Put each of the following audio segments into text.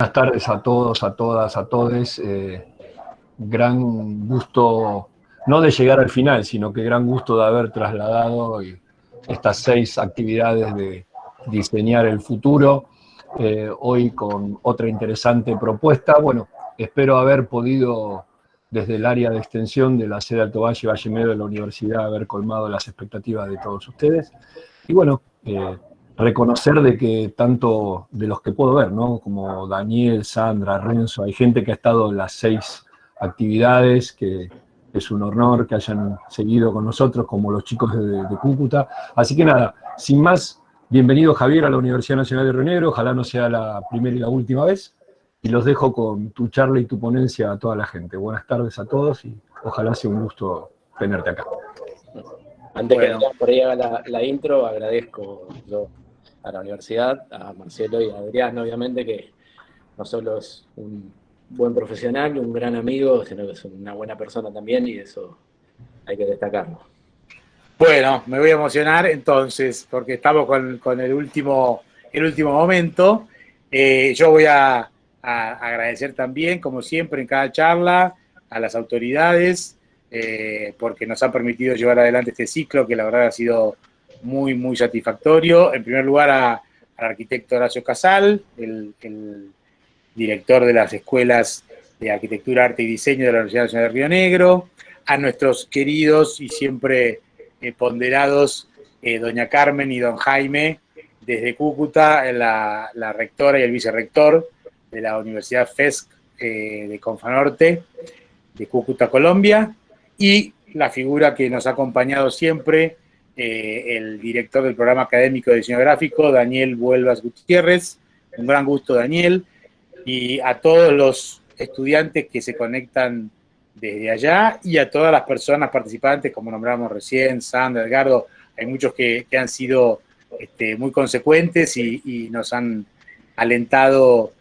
Buenas tardes a todos, a todas, a todes. Gran gusto, no de llegar al final, sino que gran gusto de haber trasladado estas 6 actividades de diseñar el futuro, hoy con otra interesante propuesta. Bueno, espero haber podido, desde el área de extensión de la sede Alto Valle y Valle Medio de la Universidad, haber colmado las expectativas de todos ustedes. Y bueno, reconocer de que tanto de los que puedo ver, ¿no? Como Daniel, Sandra, Renzo, hay gente que ha estado en las 6 actividades, que es un honor que hayan seguido con nosotros, como los chicos de Cúcuta. Así que nada, sin más, bienvenido Javier a la Universidad Nacional de Río Negro, ojalá no sea la primera y la última vez, y los dejo con tu charla y tu ponencia a toda la gente. Buenas tardes a todos y ojalá sea un gusto tenerte acá. Antes que nada, por ahí haga la intro, agradezco yo a la universidad, a Marcelo y a Adrián, obviamente, que no solo es un buen profesional, un gran amigo, sino que es una buena persona también, y eso hay que destacarlo. Bueno, me voy a emocionar entonces, porque estamos con el último momento. Yo voy a agradecer también, como siempre en cada charla, a las autoridades, porque nos han permitido llevar adelante este ciclo, que la verdad ha sido muy, muy satisfactorio. En primer lugar, al arquitecto Horacio Casal, el director de las escuelas de Arquitectura, Arte y Diseño de la Universidad Nacional de Río Negro, a nuestros queridos y siempre ponderados doña Carmen y don Jaime, desde Cúcuta, la rectora y el vicerrector de la Universidad FESC de Confanorte, de Cúcuta, Colombia, y la figura que nos ha acompañado siempre, el director del programa académico de diseño gráfico, Daniel Vuelvas Gutiérrez. Un gran gusto, Daniel, y a todos los estudiantes que se conectan desde allá y a todas las personas participantes, como nombramos recién, Sandra, Edgardo. Hay muchos que han sido muy consecuentes y nos han alentado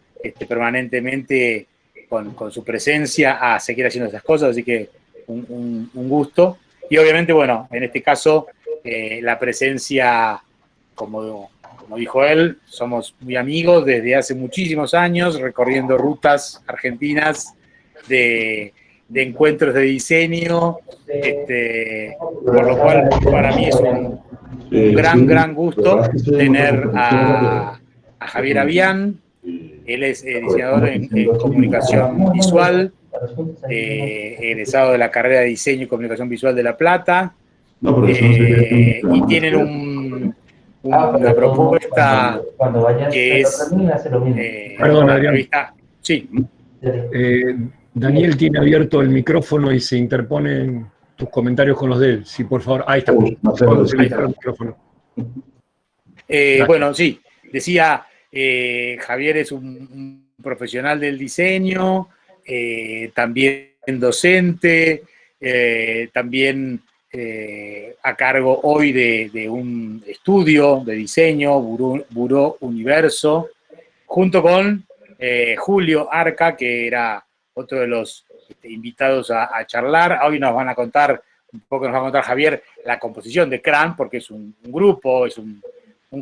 permanentemente con su presencia a seguir haciendo estas cosas, así que un gusto. Y obviamente, bueno, en este caso, la presencia, como dijo él, somos muy amigos desde hace muchísimos años, recorriendo rutas argentinas de encuentros de diseño, por lo cual para mí es un gran gusto tener a Javier Avián. Él es diseñador en comunicación visual, egresado de la carrera de diseño y comunicación visual de La Plata, y tienen una propuesta que es Perdón, Adrián. Sí. Daniel tiene abierto el micrófono y se interponen tus comentarios con los de él. Sí, por favor. Ahí está. Ahí está. El micrófono. Bueno, sí. Decía, Javier es un profesional del diseño, también docente, también a cargo hoy de un estudio de diseño, Buró Universo, junto con Julio Arca, que era otro de los invitados a charlar. Hoy nos van a contar, un poco nos va a contar Javier, la composición de CRAN, porque es un grupo, es un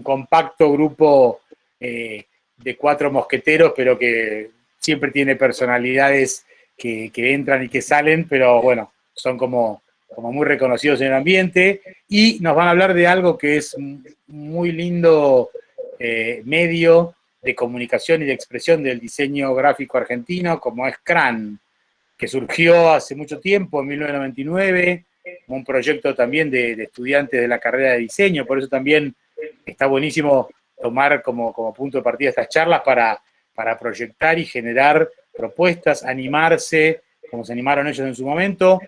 compacto grupo de 4 mosqueteros, pero que siempre tiene personalidades que entran y que salen, pero bueno, son como muy reconocidos en el ambiente, y nos van a hablar de algo que es muy lindo medio de comunicación y de expresión del diseño gráfico argentino, como es CRAN, que surgió hace mucho tiempo, en 1999, como un proyecto también de estudiantes de la carrera de diseño. Por eso también está buenísimo tomar como punto de partida estas charlas para proyectar y generar propuestas, animarse, como se animaron ellos en su momento.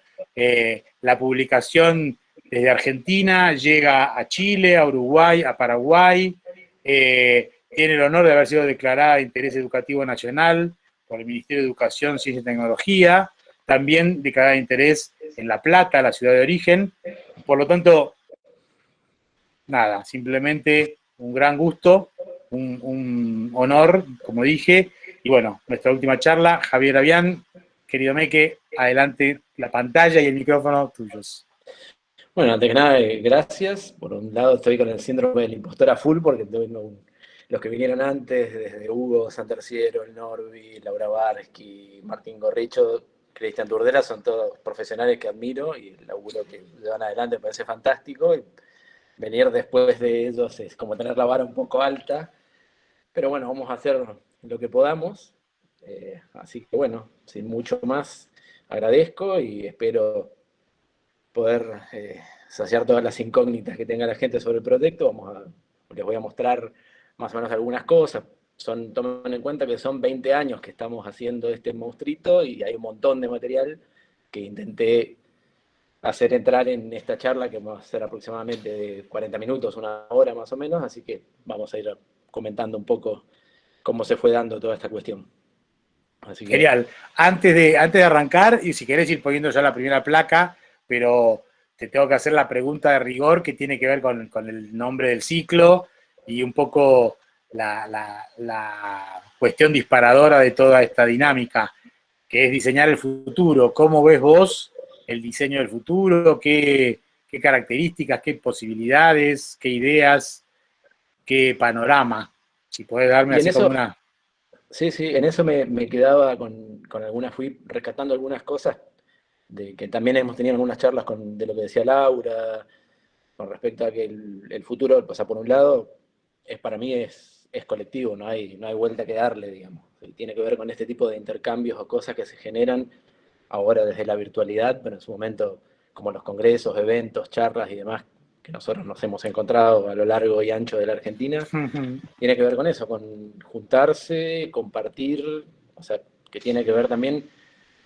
La publicación desde Argentina llega a Chile, a Uruguay, a Paraguay. Tiene el honor de haber sido declarada de interés educativo nacional por el Ministerio de Educación, Ciencia y Tecnología. También declarada de interés en La Plata, la ciudad de origen. Por lo tanto, nada, simplemente un gran gusto, un honor, como dije. Y bueno, nuestra última charla, Javier Avián. Querido Meque, adelante, la pantalla y el micrófono tuyos. Bueno, antes que nada, gracias. Por un lado estoy con el síndrome del impostor a full porque tengo los que vinieron antes, desde Hugo Santerciero, el Norby, Laura Barsky, Martín Gorricho, Cristian Turdera, son todos profesionales que admiro y el laburo que llevan adelante me parece fantástico. Y venir después de ellos es como tener la vara un poco alta, pero bueno, vamos a hacer lo que podamos. Así que bueno, sin mucho más, agradezco y espero poder saciar todas las incógnitas que tenga la gente sobre el proyecto. Les voy a mostrar más o menos algunas cosas. Tomen en cuenta que son 20 años que estamos haciendo este monstruito y hay un montón de material que intenté hacer entrar en esta charla que va a ser aproximadamente de 40 minutos, una hora más o menos, así que vamos a ir comentando un poco cómo se fue dando toda esta cuestión. Así que... Genial. Antes de arrancar, y si querés ir poniendo ya la primera placa, pero te tengo que hacer la pregunta de rigor que tiene que ver con el nombre del ciclo y un poco la cuestión disparadora de toda esta dinámica, que es diseñar el futuro. ¿Cómo ves vos el diseño del futuro? ¿Qué características, qué posibilidades, qué ideas, qué panorama? Si podés darme así como una... Sí, en eso me quedaba con algunas, fui rescatando algunas cosas, de que también hemos tenido algunas charlas de lo que decía Laura, con respecto a que el futuro, o sea, por un lado, para mí es colectivo, no hay vuelta que darle, digamos. Y tiene que ver con este tipo de intercambios o cosas que se generan ahora desde la virtualidad, pero en su momento, como los congresos, eventos, charlas y demás, que nosotros nos hemos encontrado a lo largo y ancho de la Argentina, tiene que ver con eso, con juntarse, compartir, o sea, que tiene que ver también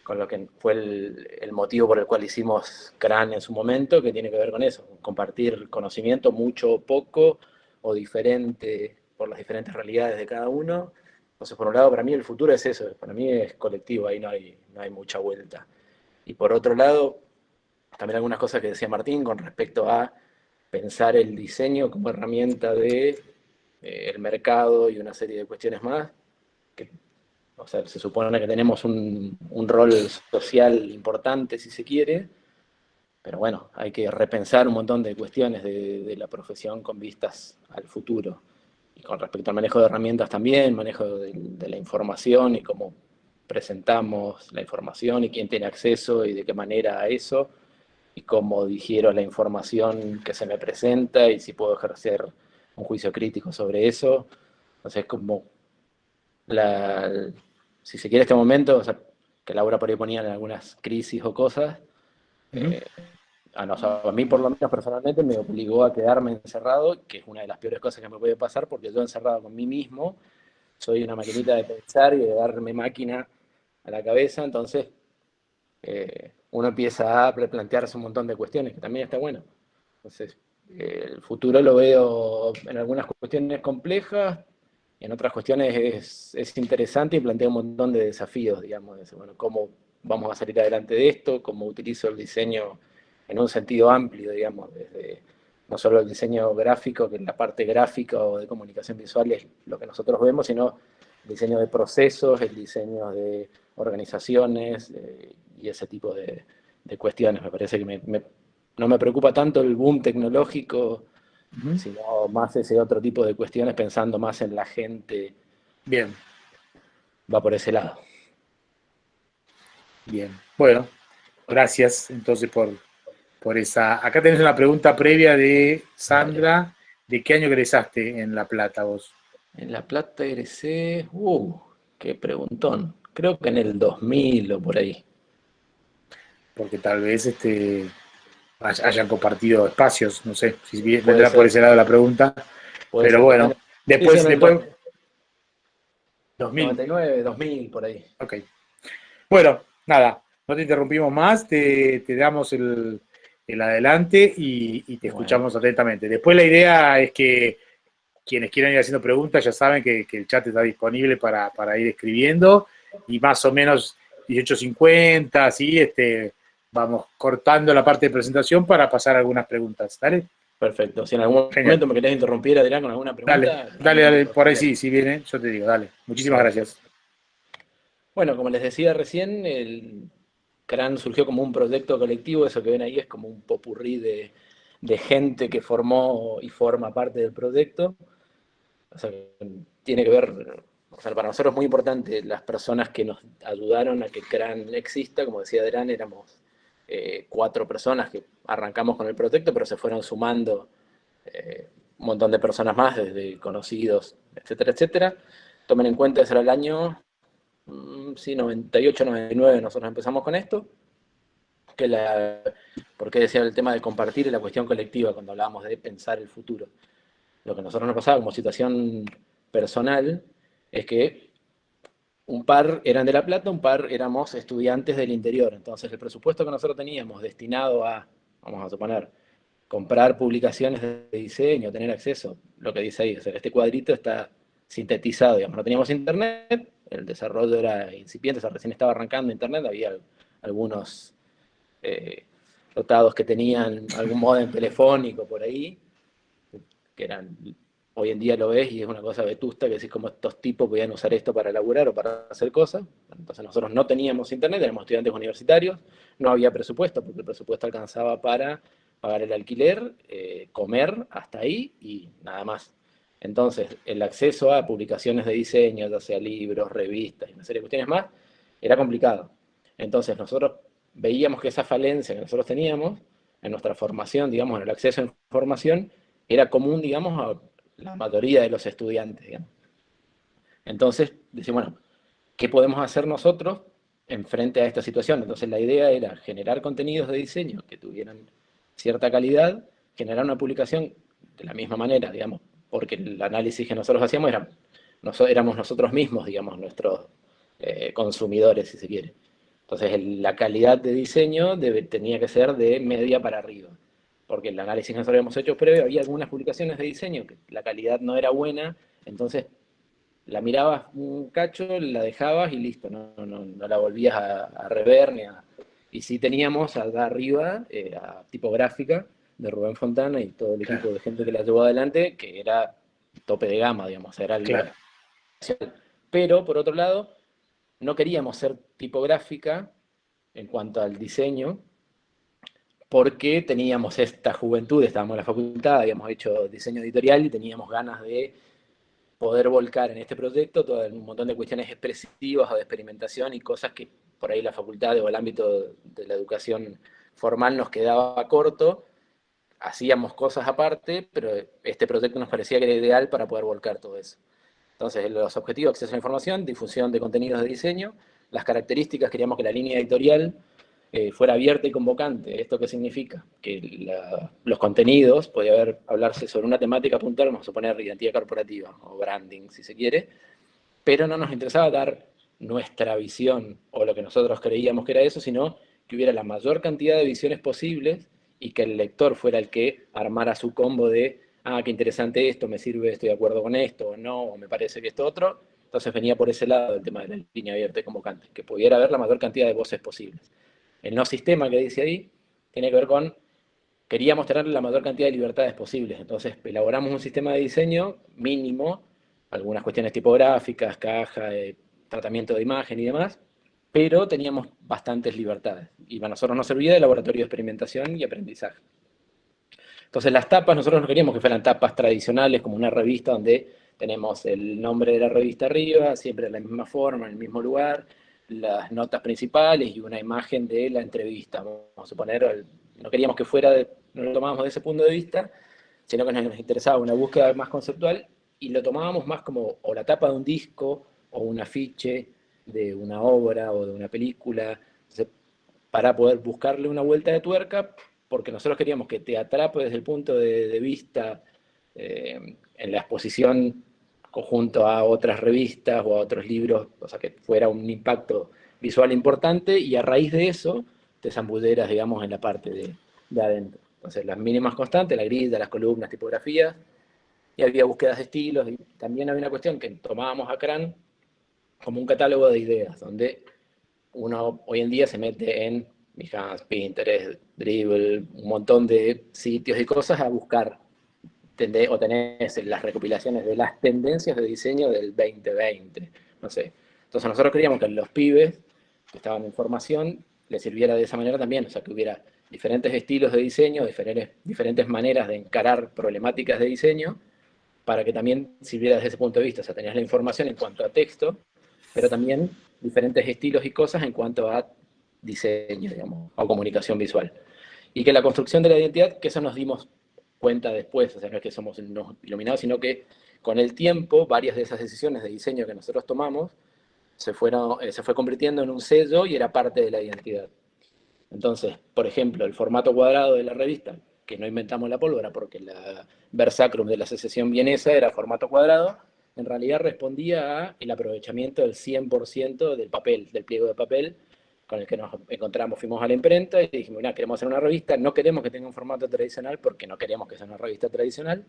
con lo que fue el motivo por el cual hicimos CRAN en su momento, que tiene que ver con eso, compartir conocimiento, mucho o poco, o diferente, por las diferentes realidades de cada uno. Entonces, por un lado, para mí el futuro es eso, para mí es colectivo, ahí no hay mucha vuelta. Y por otro lado, también algunas cosas que decía Martín con respecto a pensar el diseño como herramienta de el mercado y una serie de cuestiones más, que, o sea, se supone que tenemos un rol social importante, si se quiere, pero bueno, hay que repensar un montón de cuestiones de la profesión con vistas al futuro. Y con respecto al manejo de herramientas también, manejo de la información y cómo presentamos la información y quién tiene acceso y de qué manera a eso, y cómo digiero la información que se me presenta y si puedo ejercer un juicio crítico sobre eso. Entonces, como si se quiere este momento, o sea, que Laura por ahí ponía en algunas crisis o cosas, a mí por lo menos personalmente me obligó a quedarme encerrado, que es una de las peores cosas que me puede pasar, porque yo encerrado con mí mismo, soy una maquinita de pensar y de darme máquina a la cabeza, entonces uno empieza a plantearse un montón de cuestiones, que también está bueno. Entonces, el futuro lo veo en algunas cuestiones complejas, y en otras cuestiones es interesante y plantea un montón de desafíos, digamos, bueno, cómo vamos a salir adelante de esto, cómo utilizo el diseño en un sentido amplio, digamos, desde no solo el diseño gráfico, que en la parte gráfica o de comunicación visual es lo que nosotros vemos, sino el diseño de procesos, el diseño de organizaciones y ese tipo de cuestiones. Me parece que no me preocupa tanto el boom tecnológico, sino más ese otro tipo de cuestiones, pensando más en la gente. Bien. Va por ese lado. Bien. Bueno, gracias entonces por esa. Acá tenés una pregunta previa de Sandra. Vale. ¿De qué año egresaste en La Plata vos? En La Plata egresé, qué preguntón. Creo que en el 2000 o por ahí. Porque tal vez hayan compartido espacios, no sé, si vendrá por ese lado la pregunta. Pero bueno, después... 2099, 2000, por ahí. Ok. Bueno, nada, no te interrumpimos más, te damos el adelante y te escuchamos atentamente. Después la idea es que quienes quieran ir haciendo preguntas ya saben que el chat está disponible para ir escribiendo y más o menos 18:50, así, vamos cortando la parte de presentación para pasar algunas preguntas. ¿Dale? Perfecto. Si en algún momento me querés interrumpir, Adrián, con alguna pregunta. Dale, por ahí sí, si viene, yo te digo, dale. Muchísimas gracias. Bueno, como les decía recién, el CRAN surgió como un proyecto colectivo, eso que ven ahí es como un popurrí de gente que formó y forma parte del proyecto. O sea, tiene que ver, o sea, para nosotros es muy importante las personas que nos ayudaron a que CRAN exista. Como decía Adrián, éramos 4 personas que arrancamos con el proyecto, pero se fueron sumando un montón de personas más, desde conocidos, etcétera, etcétera. Tomen en cuenta, ese era el año, sí, 98, 99, nosotros empezamos con esto. Porque decía el tema de compartir y la cuestión colectiva cuando hablábamos de pensar el futuro. Lo que a nosotros nos pasaba como situación personal es que un par eran de La Plata, un par éramos estudiantes del interior. Entonces el presupuesto que nosotros teníamos destinado a, vamos a suponer, comprar publicaciones de diseño, tener acceso, lo que dice ahí, o sea, este cuadrito está sintetizado, digamos, no teníamos internet, el desarrollo era incipiente, o sea, recién estaba arrancando internet, había algunos dotados que tenían algún modem telefónico por ahí, que eran, hoy en día lo ves y es una cosa vetusta, que decís como estos tipos podían usar esto para laburar o para hacer cosas. Entonces nosotros no teníamos internet, éramos estudiantes universitarios, no había presupuesto, porque el presupuesto alcanzaba para pagar el alquiler, comer hasta ahí y nada más. Entonces, el acceso a publicaciones de diseño, ya sea libros, revistas y una serie de cuestiones más, era complicado. Entonces, nosotros veíamos que esa falencia que nosotros teníamos en nuestra formación, digamos, en el acceso a información, era común, digamos, a la mayoría de los estudiantes, digamos. Entonces, decimos, bueno, ¿qué podemos hacer nosotros en frente a esta situación? Entonces, la idea era generar contenidos de diseño que tuvieran cierta calidad, generar una publicación de la misma manera, digamos, porque el análisis que nosotros hacíamos éramos nosotros mismos, digamos, nuestros consumidores, si se quiere. Entonces, la calidad de diseño tenía que ser de media para arriba, porque el análisis que nosotros habíamos hecho previo, había algunas publicaciones de diseño que la calidad no era buena, entonces la mirabas un cacho, la dejabas y listo, no la volvías a rever Y sí teníamos allá arriba a Tipográfica de Rubén Fontana y todo el equipo de gente que la llevó adelante, que era tope de gama, digamos, era algo. Claro. Pero, por otro lado, no queríamos ser tipográfica en cuanto al diseño, porque teníamos esta juventud, estábamos en la facultad, habíamos hecho diseño editorial y teníamos ganas de poder volcar en este proyecto todo un montón de cuestiones expresivas o de experimentación y cosas que por ahí la facultad o el ámbito de la educación formal nos quedaba corto. Hacíamos cosas aparte, pero este proyecto nos parecía que era ideal para poder volcar todo eso. Entonces, los objetivos: acceso a la información, difusión de contenidos de diseño. Las características: queríamos que la línea editorial fuera abierta y convocante. ¿Esto qué significa? Que los contenidos, podía hablarse sobre una temática puntual, vamos a suponer identidad corporativa o branding, si se quiere, pero no nos interesaba dar nuestra visión o lo que nosotros creíamos que era eso, sino que hubiera la mayor cantidad de visiones posibles y que el lector fuera el que armara su combo de, qué interesante esto, me sirve, estoy de acuerdo con esto, o no, o me parece que esto otro. Entonces venía por ese lado el tema de la línea abierta y convocante, que pudiera haber la mayor cantidad de voces posibles. El no sistema que dice ahí tiene que ver con, queríamos tener la mayor cantidad de libertades posibles. Entonces elaboramos un sistema de diseño mínimo, algunas cuestiones tipográficas, caja, tratamiento de imagen y demás, pero teníamos bastantes libertades. Y para nosotros nos servía de laboratorio de experimentación y aprendizaje. Entonces las tapas, nosotros no queríamos que fueran tapas tradicionales como una revista donde tenemos el nombre de la revista arriba, siempre de la misma forma, en el mismo lugar, las notas principales y una imagen de la entrevista. Vamos a suponer, no queríamos que fuera, no lo tomábamos de ese punto de vista, sino que nos interesaba una búsqueda más conceptual y lo tomábamos más como o la tapa de un disco o un afiche de una obra o de una película. Entonces, para poder buscarle una vuelta de tuerca, porque nosotros queríamos que te atrape desde el punto de vista en la exposición conjunto a otras revistas o a otros libros, o sea, que fuera un impacto visual importante, y a raíz de eso te zambulleras, digamos, en la parte de adentro. Entonces, las mínimas constantes, la grilla, las columnas, tipografías, y había búsquedas de estilos, y también había una cuestión que tomábamos a CRAN como un catálogo de ideas, donde uno hoy en día se mete en Behance, Pinterest, Dribbble, un montón de sitios y cosas a buscar, o tenés las recopilaciones de las tendencias de diseño del 2020, no sé. Entonces nosotros queríamos que los pibes que estaban en formación les sirviera de esa manera también, o sea, que hubiera diferentes estilos de diseño, diferentes maneras de encarar problemáticas de diseño, para que también sirviera desde ese punto de vista. O sea, tenías la información en cuanto a texto, pero también diferentes estilos y cosas en cuanto a diseño, digamos, o comunicación visual. Y que la construcción de la identidad, que eso nos dimos cuenta después, o sea, no es que somos unos iluminados, sino que con el tiempo, varias de esas decisiones de diseño que nosotros tomamos se fue convirtiendo en un sello y era parte de la identidad. Entonces, por ejemplo, el formato cuadrado de la revista, que no inventamos la pólvora porque la versacrum de la Asociación Vienesa era formato cuadrado, en realidad respondía a el aprovechamiento del 100% del papel, del pliego de papel con el que nos encontramos. Fuimos a la imprenta y dijimos, mira, queremos hacer una revista, no queremos que tenga un formato tradicional porque no queremos que sea una revista tradicional.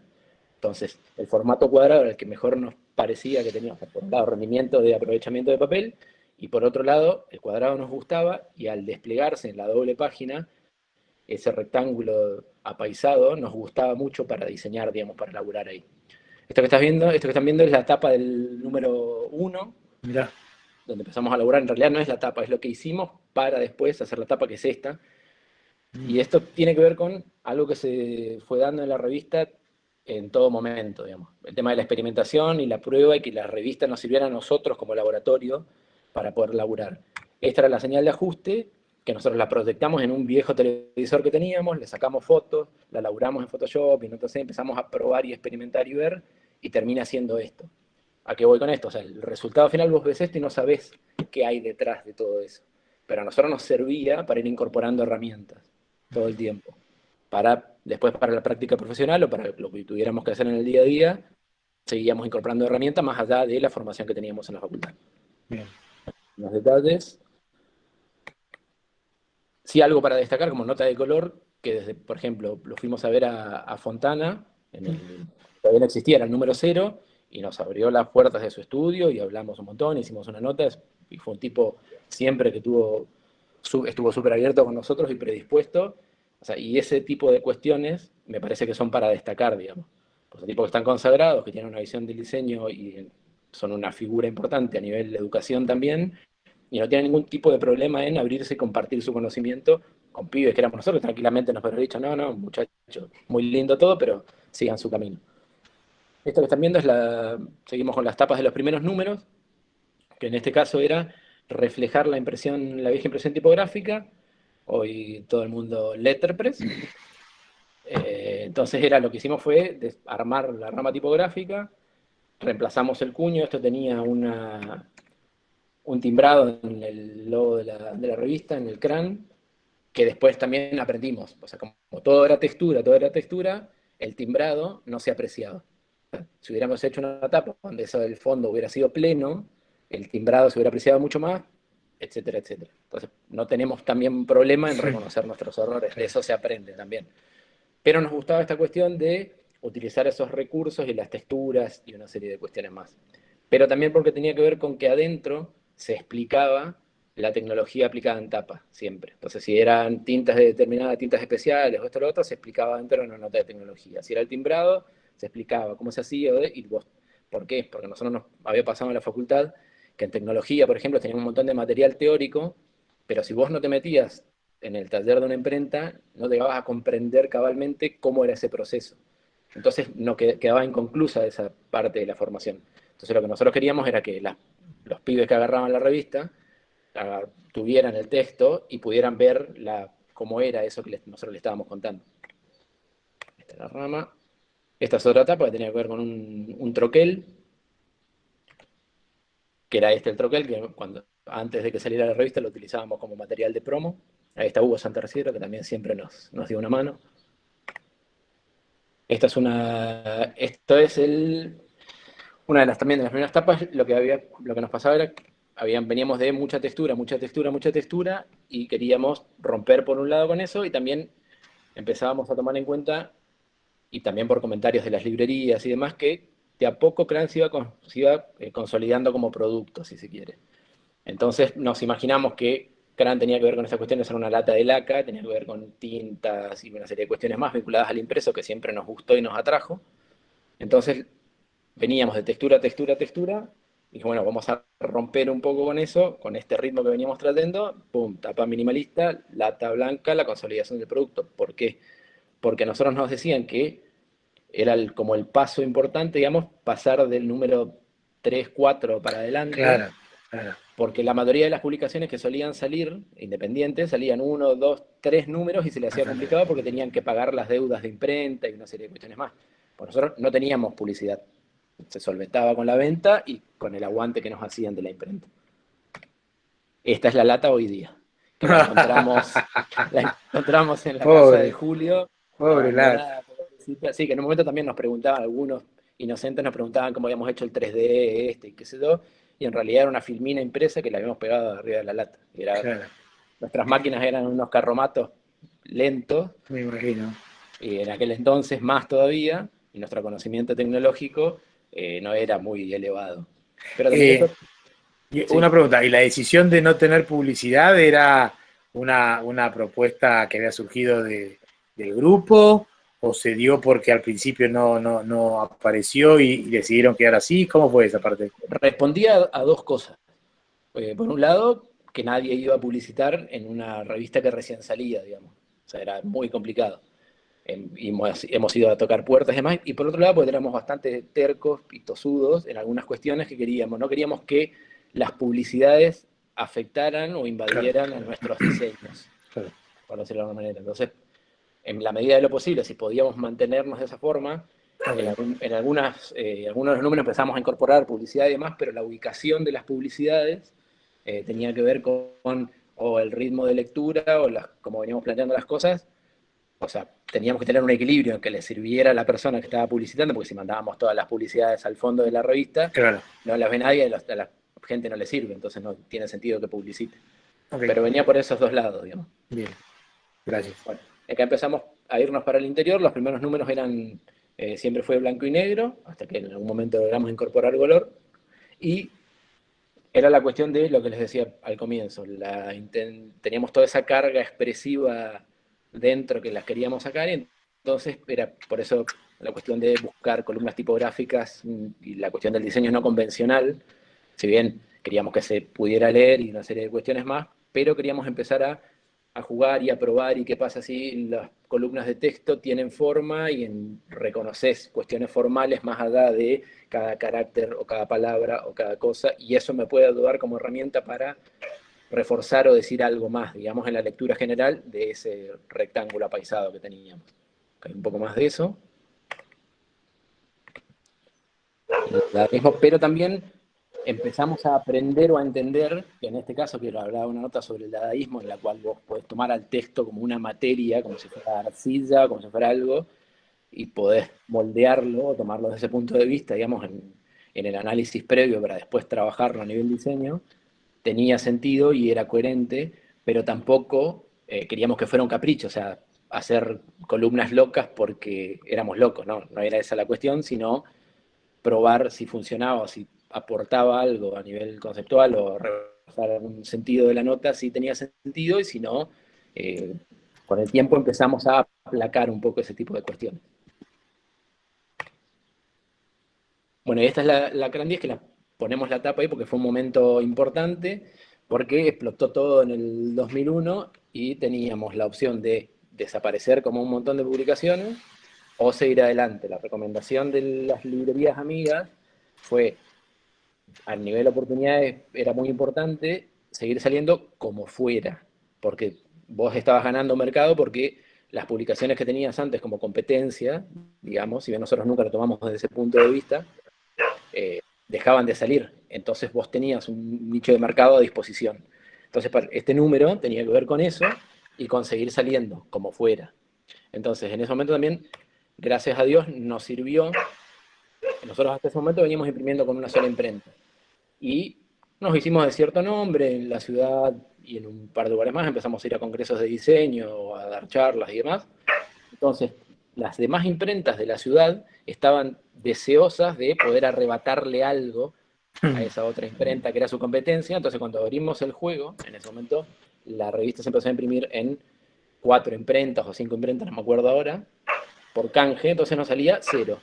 Entonces, el formato cuadrado era el que mejor nos parecía que teníamos, por un lado, rendimiento de aprovechamiento de papel, y por otro lado, el cuadrado nos gustaba, y al desplegarse en la doble página, ese rectángulo apaisado nos gustaba mucho para diseñar, digamos, para laburar ahí. Esto que están viendo es la tapa del número 1, Mirá. donde empezamos a laburar. En realidad no es la tapa, es lo que hicimos para después hacer la tapa, que es esta. Y esto tiene que ver con algo que se fue dando en la revista en todo momento, digamos. El tema de la experimentación y la prueba, y que la revista nos sirviera a nosotros como laboratorio para poder laburar. Esta era la señal de ajuste, que nosotros la proyectamos en un viejo televisor que teníamos, le sacamos fotos, la laburamos en Photoshop, y entonces empezamos a probar y experimentar y ver, y termina siendo esto. ¿A qué voy con esto? O sea, el resultado final vos ves esto y no sabés qué hay detrás de todo eso. Pero a nosotros nos servía para ir incorporando herramientas todo el tiempo. Después para la práctica profesional o para lo que tuviéramos que hacer en el día a día, seguíamos incorporando herramientas más allá de la formación que teníamos en la facultad. Bien. Los detalles. Sí, algo para destacar como nota de color, que desde, por ejemplo, lo fuimos a ver a Fontana, todavía no existía, era el número 0, y nos abrió las puertas de su estudio y hablamos un montón, hicimos una nota, y fue un tipo siempre que estuvo súper abierto con nosotros y predispuesto. O sea, y ese tipo de cuestiones me parece que son para destacar, digamos. Pues son tipos que están consagrados, que tienen una visión del diseño y son una figura importante a nivel de educación también, y no tienen ningún tipo de problema en abrirse y compartir su conocimiento con pibes que éramos nosotros. Tranquilamente nos hubiera dicho, no, muchachos, muy lindo todo, pero sigan su camino. Esto que están viendo seguimos con las tapas de los primeros números, que en este caso era reflejar la vieja impresión tipográfica, hoy todo el mundo letterpress. Entonces lo que hicimos fue armar la rama tipográfica, reemplazamos el cuño, esto tenía un timbrado en el logo de la revista, en el CRAN, que después también aprendimos. O sea, como todo era textura, el timbrado no se apreciaba. Si hubiéramos hecho una tapa donde eso del fondo hubiera sido pleno, el timbrado se hubiera apreciado mucho más, etcétera, etcétera. Entonces, no tenemos también problema en reconocer nuestros errores, de eso se aprende también. Pero nos gustaba esta cuestión de utilizar esos recursos y las texturas y una serie de cuestiones más. Pero también porque tenía que ver con que adentro se explicaba la tecnología aplicada en tapa, siempre. Entonces, si eran tintas de determinadas, tintas especiales o esto o lo otro, se explicaba dentro de una nota de tecnología. Si era el timbrado, se explicaba cómo se hacía y vos. ¿Por qué? Porque a nosotros nos había pasado en la facultad que en tecnología, por ejemplo, teníamos un montón de material teórico, pero si vos no te metías en el taller de una imprenta, no llegabas a comprender cabalmente cómo era ese proceso. Entonces no quedaba inconclusa esa parte de la formación. Entonces lo que nosotros queríamos era que los pibes que agarraban la revista tuvieran el texto y pudieran ver cómo era eso que nosotros le estábamos contando. Esta es la rama. Esta es otra etapa que tenía que ver con un troquel, que era el troquel, que antes de que saliera la revista lo utilizábamos como material de promo. Ahí está Hugo Santerciero, que también siempre nos dio una mano. Esto es una de las primeras tapas. Lo que nos pasaba era que veníamos de mucha textura, y queríamos romper por un lado con eso, y también empezábamos a tomar en cuenta, y también por comentarios de las librerías y demás, que de a poco CRAN se iba consolidando como producto, si se quiere. Entonces nos imaginamos que CRAN tenía que ver con esas cuestiones, era una lata de laca, tenía que ver con tintas y una serie de cuestiones más vinculadas al impreso que siempre nos gustó y nos atrajo. Entonces veníamos de textura, y dije, bueno, vamos a romper un poco con eso, con este ritmo que veníamos tratando, pum, tapa minimalista, lata blanca, la consolidación del producto. ¿Por qué? Porque nosotros nos decían que era como el paso importante, digamos, pasar del número 3, 4 para adelante. Claro, claro. Porque la mayoría de las publicaciones que solían salir, independientes, salían 1, 2, 3 números y se les hacía complicado porque tenían que pagar las deudas de imprenta y una serie de cuestiones más. Pues nosotros no teníamos publicidad. Se solventaba con la venta y con el aguante que nos hacían de la imprenta. Esta es la lata hoy día. Que la encontramos en la casa de Julio. Pobre lata. Sí, que en un momento también nos preguntaban, algunos inocentes nos preguntaban cómo habíamos hecho el 3D y qué sé yo, y en realidad era una filmina impresa que la habíamos pegado arriba de la lata. Claro. Nuestras máquinas eran unos carromatos lentos. Me imagino. Y en aquel entonces más todavía, y nuestro conocimiento tecnológico no era muy elevado. Pero una pregunta, ¿y la decisión de no tener publicidad era una propuesta que había surgido del grupo, o se dio porque al principio no apareció y decidieron quedar así? ¿Cómo fue esa parte? Respondía a dos cosas. Por un lado, que nadie iba a publicitar en una revista que recién salía, digamos. O sea, era muy complicado. Y hemos ido a tocar puertas y demás. Y por otro lado, pues éramos bastante tercos y tosudos en algunas cuestiones que queríamos. No queríamos que las publicidades afectaran o invadieran a nuestros diseños, por decirlo de alguna manera. Entonces, en la medida de lo posible, si podíamos mantenernos de esa forma, en algunos de los números empezamos a incorporar publicidad y demás, pero la ubicación de las publicidades tenía que ver con o el ritmo de lectura o como veníamos planteando las cosas. O sea, teníamos que tener un equilibrio en que le sirviera a la persona que estaba publicitando, porque si mandábamos todas las publicidades al fondo de la revista, claro, no las ve nadie, a la gente no le sirve, entonces no tiene sentido que publicite. Pero venía por esos dos lados, digamos. Bien, gracias. Bueno, acá empezamos a irnos para el interior, los primeros números eran, siempre fue blanco y negro, hasta que en algún momento logramos incorporar color, y era la cuestión de lo que les decía al comienzo, teníamos toda esa carga expresiva dentro que las queríamos sacar, y entonces era por eso la cuestión de buscar columnas tipográficas y la cuestión del diseño no convencional, si bien queríamos que se pudiera leer y una serie de cuestiones más, pero queríamos empezar a jugar y a probar y qué pasa si las columnas de texto tienen forma y reconoces cuestiones formales más allá de cada carácter o cada palabra o cada cosa, y eso me puede ayudar como herramienta para reforzar o decir algo más, digamos, en la lectura general de ese rectángulo apaisado que teníamos. Hay un poco más de eso. Pero también empezamos a aprender o a entender, que en este caso quiero hablar una nota sobre el dadaísmo, en la cual vos podés tomar al texto como una materia, como si fuera arcilla, como si fuera algo, y podés moldearlo, o tomarlo desde ese punto de vista, digamos, en el análisis previo para después trabajarlo a nivel diseño, tenía sentido y era coherente, pero tampoco queríamos que fuera un capricho, o sea, hacer columnas locas porque éramos locos, ¿no? No era esa la cuestión, sino probar si funcionaba o si aportaba algo a nivel conceptual o reforzar algún sentido de la nota, si tenía sentido, y si no, con el tiempo empezamos a aplacar un poco ese tipo de cuestiones. Bueno, y esta es la gran 10, que la ponemos la tapa ahí porque fue un momento importante, porque explotó todo en el 2001 y teníamos la opción de desaparecer como un montón de publicaciones o seguir adelante. La recomendación de las librerías amigas fue, a nivel de oportunidades era muy importante seguir saliendo como fuera, porque vos estabas ganando mercado, porque las publicaciones que tenías antes como competencia, digamos, si bien nosotros nunca lo tomamos desde ese punto de vista, dejaban de salir. Entonces vos tenías un nicho de mercado a disposición. Entonces este número tenía que ver con eso y con seguir saliendo como fuera. Entonces en ese momento también, gracias a Dios, nos sirvió. Nosotros hasta ese momento veníamos imprimiendo con una sola imprenta. Y nos hicimos de cierto nombre en la ciudad y en un par de lugares más. Empezamos a ir a congresos de diseño, a dar charlas y demás. Entonces, las demás imprentas de la ciudad estaban deseosas de poder arrebatarle algo a esa otra imprenta que era su competencia. Entonces, cuando abrimos el juego, en ese momento, la revista se empezó a imprimir en 4 imprentas o 5 imprentas, no me acuerdo ahora, por canje, entonces nos salía 0.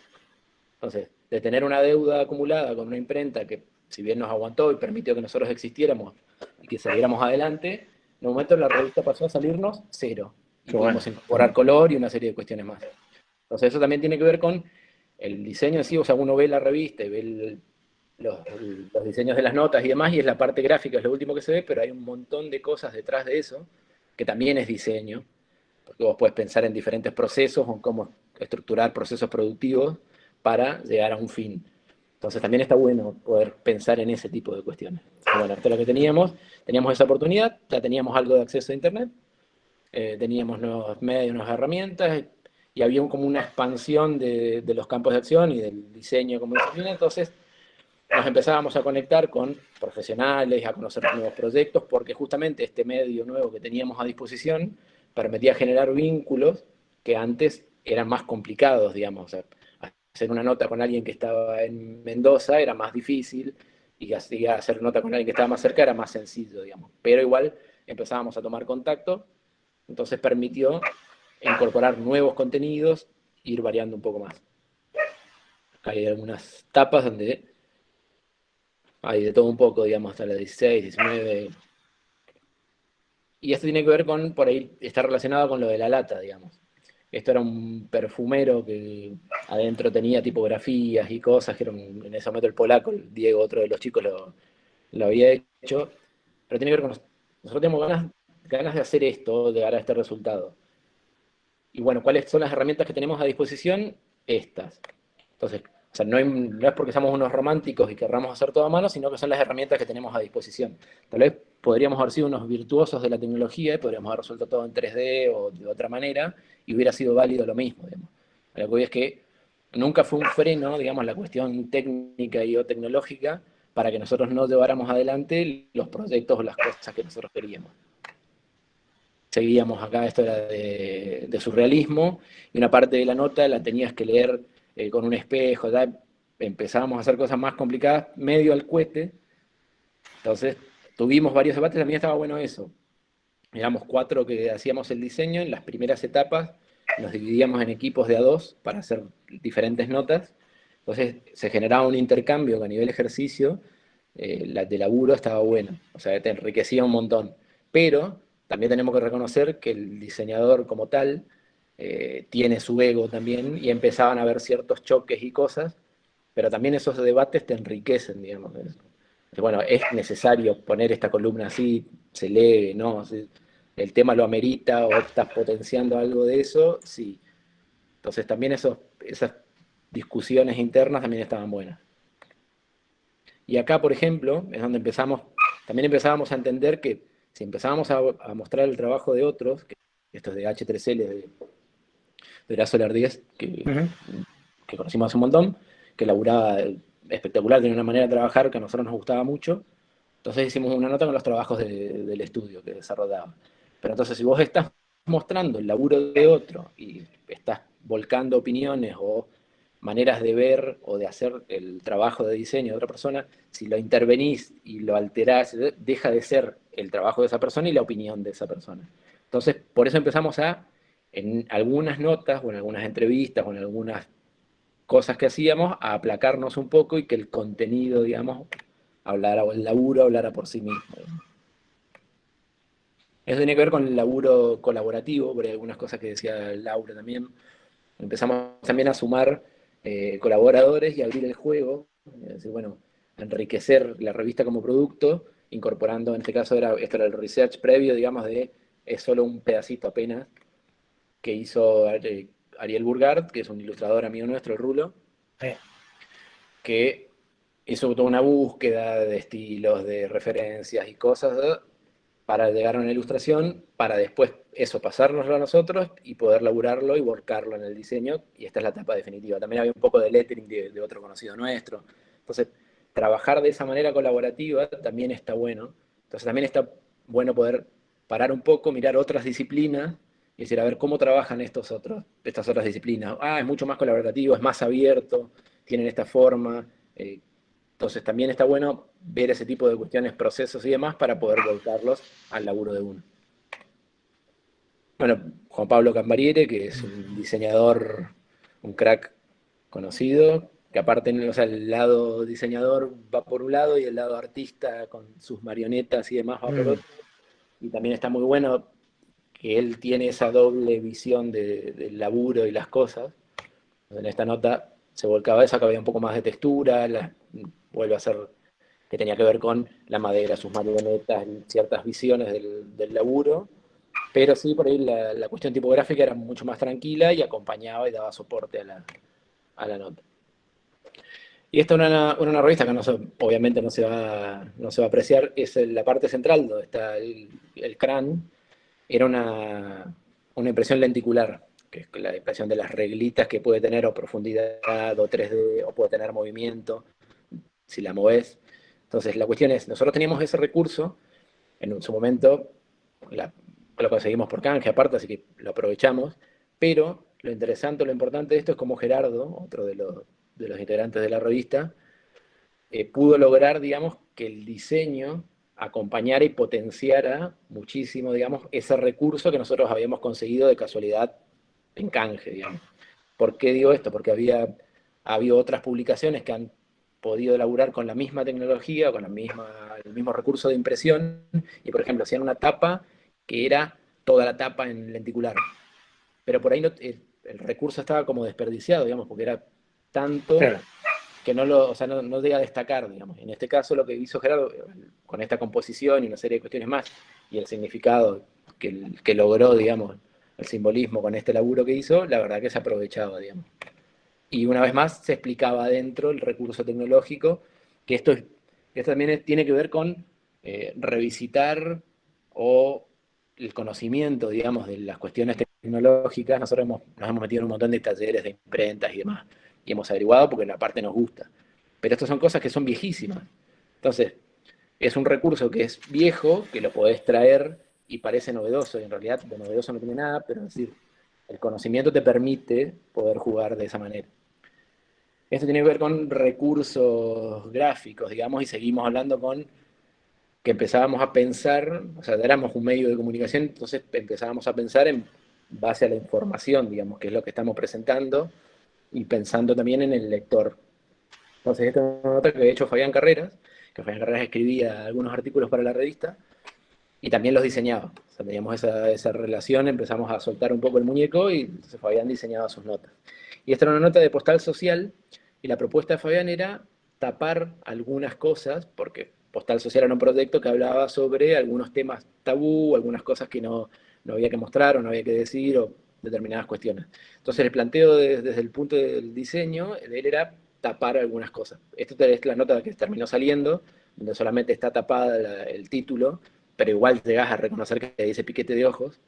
Entonces, de tener una deuda acumulada con una imprenta que, si bien nos aguantó y permitió que nosotros existiéramos y que saliéramos adelante, en un momento la revista pasó a salirnos 0. Y pudimos incorporar color y una serie de cuestiones más. Entonces, eso también tiene que ver con el diseño en sí, o sea, uno ve la revista y ve los, los diseños de las notas y demás, y es la parte gráfica, es lo último que se ve, pero hay un montón de cosas detrás de eso, que también es diseño, porque vos puedes pensar en diferentes procesos o en cómo estructurar procesos productivos para llegar a un fin. Entonces también está bueno poder pensar en ese tipo de cuestiones. Bueno, esto es lo que teníamos esa oportunidad, ya teníamos algo de acceso a Internet, teníamos nuevos medios, nuevas herramientas, y había como una expansión de los campos de acción y del diseño como disciplina, entonces nos empezábamos a conectar con profesionales, a conocer nuevos proyectos, porque justamente este medio nuevo que teníamos a disposición permitía generar vínculos que antes eran más complicados, digamos. O sea, hacer una nota con alguien que estaba en Mendoza era más difícil, y así hacer nota con alguien que estaba más cerca era más sencillo, digamos. Pero igual empezábamos a tomar contacto, entonces permitió incorporar nuevos contenidos e ir variando un poco más. Hay algunas tapas donde hay de todo un poco, digamos, hasta las 16, 19. Y esto tiene que ver con, por ahí, está relacionado con lo de la lata, digamos. Esto era un perfumero que adentro tenía tipografías y cosas, que era en ese momento el polaco, el Diego, otro de los chicos, lo había hecho. Pero tiene que ver con, nosotros tenemos ganas de hacer esto, de llegar a este resultado. Y bueno, ¿cuáles son las herramientas que tenemos a disposición? Estas. Entonces, o sea, no es porque seamos unos románticos y querramos hacer todo a mano, sino que son las herramientas que tenemos a disposición. Tal vez podríamos haber sido unos virtuosos de la tecnología y podríamos haber resuelto todo en 3D o de otra manera y hubiera sido válido lo mismo, digamos. Lo que voy es que nunca fue un freno, digamos, la cuestión técnica y o tecnológica para que nosotros no lleváramos adelante los proyectos o las cosas que nosotros queríamos. Seguíamos acá, esto era de surrealismo, y una parte de la nota la tenías que leer con un espejo, ya empezábamos a hacer cosas más complicadas, medio al cohete. Entonces tuvimos varios debates, también estaba bueno eso. Éramos 4 que hacíamos el diseño, en las primeras etapas nos dividíamos en equipos de a 2 para hacer diferentes notas, entonces se generaba un intercambio que a nivel ejercicio, de laburo estaba bueno, o sea, te enriquecía un montón, pero también tenemos que reconocer que el diseñador como tal tiene su ego también, y empezaban a haber ciertos choques y cosas, pero también esos debates te enriquecen, digamos. Bueno, es necesario poner esta columna así, se lee, ¿no? El tema lo amerita o estás potenciando algo de eso, sí. Entonces también esas discusiones internas también estaban buenas. Y acá, por ejemplo, es donde también empezábamos a entender que si empezábamos a mostrar el trabajo de otros, que esto es de H3L, de la Solar 10, que conocimos hace un montón, que laburaba espectacular, tenía una manera de trabajar que a nosotros nos gustaba mucho. Entonces hicimos una nota con los trabajos del estudio que desarrollaba. Pero entonces si vos estás mostrando el laburo de otro y estás volcando opiniones o maneras de ver o de hacer el trabajo de diseño de otra persona, si lo intervenís y lo alterás, deja de ser el trabajo de esa persona y la opinión de esa persona. Entonces, por eso empezamos en algunas notas o en algunas entrevistas o en algunas cosas que hacíamos, a aplacarnos un poco y que el contenido, digamos, hablara, o el laburo hablara por sí mismo. Eso tiene que ver con el laburo colaborativo, por algunas cosas que decía Laura también. Empezamos también a sumar colaboradores y abrir el juego, es decir, bueno, enriquecer la revista como producto, incorporando, en este caso esto era el research previo, digamos, es solo un pedacito apenas, que hizo Ariel Burgard, que es un ilustrador amigo nuestro, el Rulo, que hizo toda una búsqueda de estilos, de referencias y cosas para llegar a una ilustración, para después eso pasárnoslo a nosotros y poder laburarlo y volcarlo en el diseño, y esta es la etapa definitiva. También había un poco de lettering de otro conocido nuestro. Entonces, trabajar de esa manera colaborativa también está bueno. Entonces, también está bueno poder parar un poco, mirar otras disciplinas y decir, a ver, ¿cómo trabajan estas otras disciplinas? Ah, es mucho más colaborativo, es más abierto, tienen esta forma. Entonces también está bueno ver ese tipo de cuestiones, procesos y demás para poder volcarlos al laburo de uno. Bueno, Juan Pablo Cambariere, que es un diseñador, un crack conocido, que aparte, o sea, el lado diseñador va por un lado y el lado artista con sus marionetas y demás va por otro. Y también está muy bueno que él tiene esa doble visión del laburo y las cosas. En esta nota se volcaba eso, que había un poco más de textura, vuelve a ser que tenía que ver con la madera, sus marionetas, ciertas visiones del laburo, pero sí, por ahí la cuestión tipográfica era mucho más tranquila y acompañaba y daba soporte a la nota. Y esta es una revista que obviamente no se va a apreciar, es la parte central donde está el crán, era una impresión lenticular, que es la impresión de las reglitas que puede tener o profundidad o 3D, o puede tener movimiento, si la movés. Entonces la cuestión es, nosotros teníamos ese recurso, en su momento lo conseguimos por canje aparte, así que lo aprovechamos, pero lo interesante, lo importante de esto es como Gerardo, otro de los integrantes de la revista, pudo lograr, digamos, que el diseño acompañara y potenciara muchísimo, digamos, ese recurso que nosotros habíamos conseguido de casualidad en canje, digamos. ¿Por qué digo esto? Porque había otras publicaciones que han podido elaborar con la misma tecnología, con el mismo recurso de impresión, y por ejemplo, hacían una tapa que era toda la tapa en lenticular. Pero por ahí el recurso estaba como desperdiciado, digamos, porque era tanto Claro. que no llega a destacar, digamos. En este caso lo que hizo Gerardo, con esta composición y una serie de cuestiones más, y el significado que logró, digamos, el simbolismo con este laburo que hizo, la verdad que se aprovechaba, digamos. Y una vez más se explicaba adentro el recurso tecnológico, que esto también tiene que ver con revisitar o el conocimiento, digamos, de las cuestiones tecnológicas. Nosotros nos hemos metido en un montón de talleres de imprentas y demás, y hemos averiguado porque la parte nos gusta. Pero estas son cosas que son viejísimas. Entonces, es un recurso que es viejo, que lo podés traer y parece novedoso, y en realidad de novedoso no tiene nada, pero es decir, el conocimiento te permite poder jugar de esa manera. Esto tiene que ver con recursos gráficos, digamos, y seguimos hablando con que empezábamos a pensar, o sea, éramos un medio de comunicación, entonces empezábamos a pensar en base a la información, digamos, que es lo que estamos presentando, y pensando también en el lector. Entonces, esta es una nota que había hecho Fabián Carreras, que Fabián Carreras escribía algunos artículos para la revista, y también los diseñaba. O sea, teníamos esa relación, empezamos a soltar un poco el muñeco, y entonces Fabián diseñaba sus notas. Y esta era una nota de Postal Social, y la propuesta de Fabián era tapar algunas cosas, porque Postal Social era un proyecto que hablaba sobre algunos temas tabú, algunas cosas que no había que mostrar o no había que decir, o determinadas cuestiones. Entonces el planteo desde el punto del diseño de él era tapar algunas cosas. Esta es la nota que terminó saliendo, donde solamente está tapada el título, pero igual llegás a reconocer que dice piquete de ojos.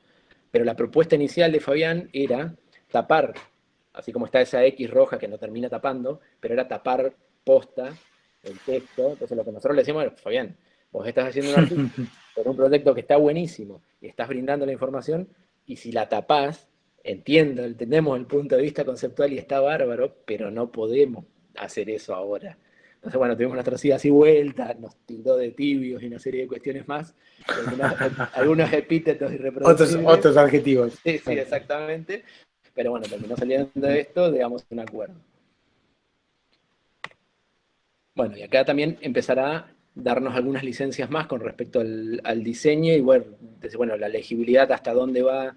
Pero la propuesta inicial de Fabián era tapar, así como está esa X roja que no termina tapando, pero era tapar posta el texto. Entonces lo que nosotros le decimos es, Fabián, vos estás haciendo un artículo por un proyecto que está buenísimo y estás brindando la información, y si la tapás, entendemos el punto de vista conceptual y está bárbaro, pero no podemos hacer eso ahora. Entonces, bueno, tuvimos nuestras idas y vueltas, nos tildó de tibios y una serie de cuestiones más, algunos epítetos irreproducibles. Otros adjetivos. Sí, sí, exactamente. Pero bueno, terminó saliendo de esto, digamos, un acuerdo. Bueno, y acá también empezará a darnos algunas licencias más con respecto al diseño y bueno, la legibilidad, hasta dónde va,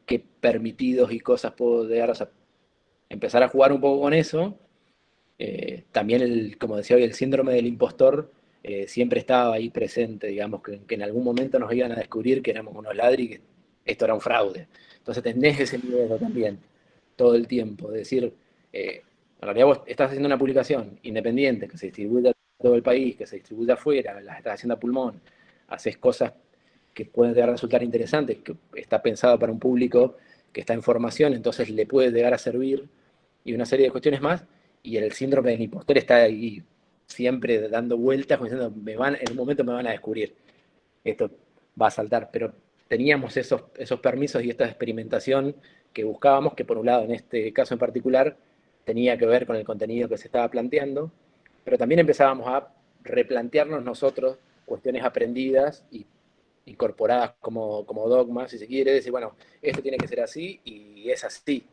qué permitidos y cosas puedo llegar, o sea, empezar a jugar un poco con eso. También, como decía hoy, el síndrome del impostor siempre estaba ahí presente, digamos, que en algún momento nos iban a descubrir que éramos unos ladri y que esto era un fraude. Entonces tenés ese miedo también, todo el tiempo, de decir, en realidad vos estás haciendo una publicación independiente que se distribuye a todo el país, que se distribuye afuera, las estás haciendo a pulmón, haces cosas que pueden llegar a resultar interesantes, que está pensado para un público que está en formación, entonces le puede llegar a servir, y una serie de cuestiones más, y el síndrome del impostor está ahí siempre dando vueltas, como diciendo, en un momento me van a descubrir, esto va a saltar, pero teníamos esos permisos y esta experimentación que buscábamos, que por un lado en este caso en particular tenía que ver con el contenido que se estaba planteando, pero también empezábamos a replantearnos nosotros cuestiones aprendidas y incorporadas como dogmas, si se quiere, decir, bueno, esto tiene que ser así y es así.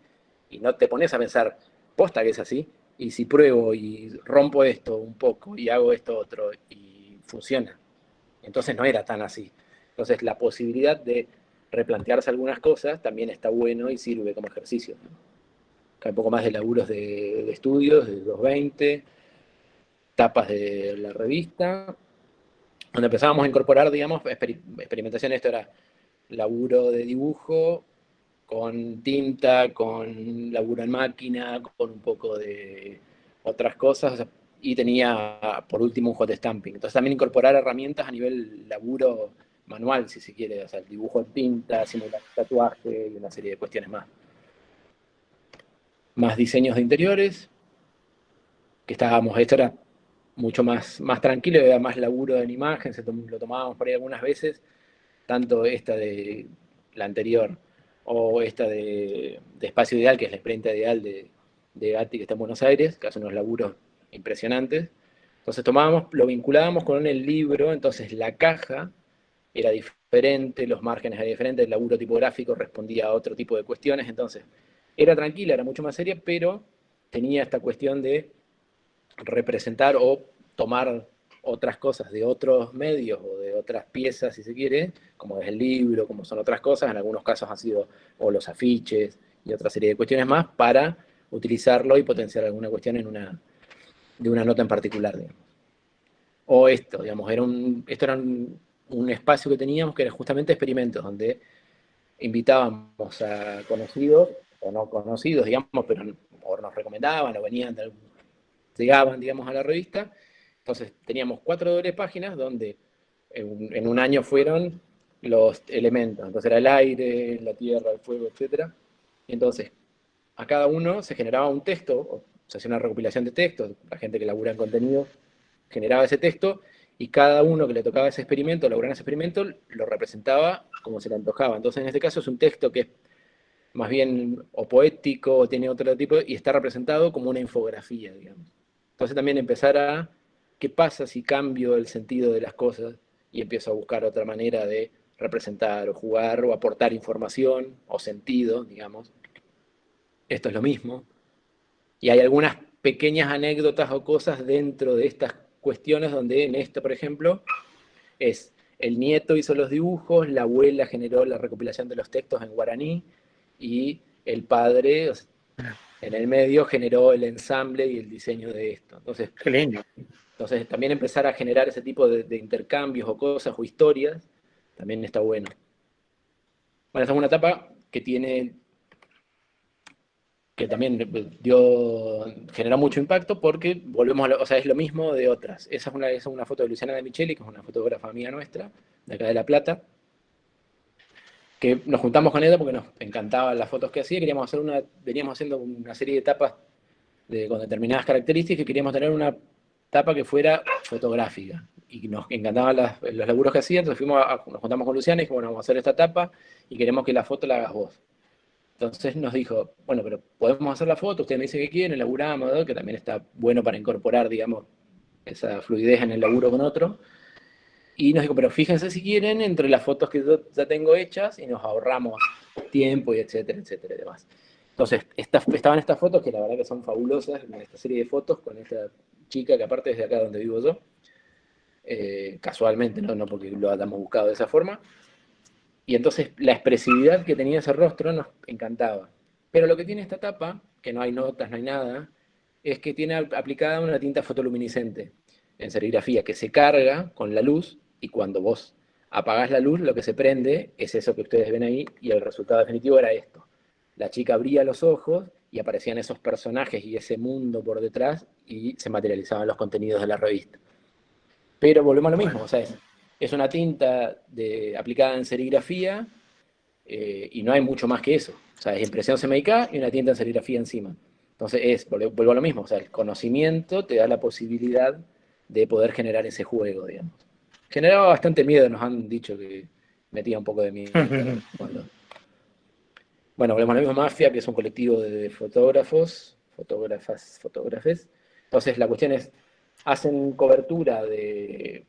Y no te pones a pensar, posta que es así, y si pruebo y rompo esto un poco y hago esto otro y funciona. Entonces no era tan así. Entonces la posibilidad de replantearse algunas cosas también está bueno y sirve como ejercicio, ¿no? que hay un poco más de laburos de estudios, de 220, tapas de la revista, donde empezábamos a incorporar, digamos, experimentación. Esto era laburo de dibujo, con tinta, con laburo en máquina, con un poco de otras cosas, o sea, y tenía, por último, un hot stamping. Entonces también incorporar herramientas a nivel laburo manual, si se quiere, o sea, el dibujo en tinta, simular tatuaje y una serie de cuestiones más. Más diseños de interiores, que estábamos, esto era mucho más tranquilo, era más laburo en imagen, lo tomábamos por ahí algunas veces, tanto esta de la anterior o esta de Espacio Ideal, que es la imprenta ideal de Gatti, que está en Buenos Aires, que hace unos laburos impresionantes. Entonces tomábamos, lo vinculábamos con el libro, entonces la caja era diferente, los márgenes eran diferentes, el laburo tipográfico respondía a otro tipo de cuestiones, entonces era tranquila, era mucho más seria, pero tenía esta cuestión de representar o tomar otras cosas de otros medios o de otras piezas, si se quiere, como es el libro, como son otras cosas, en algunos casos han sido o los afiches y otra serie de cuestiones más, para utilizarlo y potenciar alguna cuestión de una nota en particular, digamos. O esto, digamos, esto era un espacio que teníamos que era justamente experimentos, donde invitábamos a conocidos o no conocidos, digamos, pero o nos recomendaban o venían llegaban, digamos, a la revista. Entonces teníamos 4 dobles páginas donde en un año fueron los elementos. Entonces era el aire, la tierra, el fuego, etc. Y entonces a cada uno se generaba un texto, o se hacía una recopilación de textos, la gente que labura en contenido generaba ese texto, y cada uno que le tocaba ese experimento, elaborar ese experimento, lo representaba como se le antojaba. Entonces en este caso es un texto que es más bien o poético, o tiene otro tipo, y está representado como una infografía, digamos. Entonces también empezar a, ¿qué pasa si cambio el sentido de las cosas y empiezo a buscar otra manera de representar o jugar o aportar información o sentido, digamos? Esto es lo mismo. Y hay algunas pequeñas anécdotas o cosas dentro de estas cuestiones donde en esto, por ejemplo, es el nieto hizo los dibujos, la abuela generó la recopilación de los textos en guaraní y el padre, o sea, en el medio, generó el ensamble y el diseño de esto. Entonces, Qué lindo. entonces también empezar a generar ese tipo de intercambios o cosas o historias, también está bueno. Bueno, esta es una etapa que tiene, que también generó mucho impacto porque volvemos a o sea, es lo mismo de otras. Esa es una foto de Luciana de Micheli, que es una fotógrafa amiga nuestra, de acá de La Plata, que nos juntamos con ella porque nos encantaban las fotos que hacía, veníamos haciendo una serie de etapas con determinadas características, y queríamos tener una tapa que fuera fotográfica. Y nos encantaban los laburos que hacía, entonces nos juntamos con Luciana y dijimos, bueno, vamos a hacer esta tapa y queremos que la foto la hagas vos. Entonces nos dijo, bueno, pero podemos hacer la foto, usted me dice que quiere, laburamos, ¿no? Que también está bueno para incorporar, digamos, esa fluidez en el laburo con otro. Y nos dijo, pero fíjense si quieren entre las fotos que yo ya tengo hechas y nos ahorramos tiempo y etcétera, etcétera y demás. Entonces, estaban estas fotos que la verdad que son fabulosas, esta serie de fotos con esta chica que aparte es de acá donde vivo yo, casualmente, no porque lo hayamos buscado de esa forma. Y entonces la expresividad que tenía ese rostro nos encantaba. Pero lo que tiene esta tapa, que no hay notas, no hay nada, es que tiene aplicada una tinta fotoluminiscente en serigrafía que se carga con la luz, y cuando vos apagás la luz lo que se prende es eso que ustedes ven ahí, y el resultado definitivo era esto. La chica abría los ojos y aparecían esos personajes y ese mundo por detrás y se materializaban los contenidos de la revista. Pero volvemos a lo mismo, o sea, es una tinta aplicada en serigrafía, y no hay mucho más que eso. O sea, es impresión CMYK y una tinta en serigrafía encima. Entonces vuelvo a lo mismo, o sea, el conocimiento te da la posibilidad de poder generar ese juego, digamos. Generaba bastante miedo, nos han dicho que metía un poco de miedo. Bueno, volvemos a la misma Mafia, que es un colectivo de fotógrafos, fotógrafes. Entonces la cuestión es, hacen cobertura de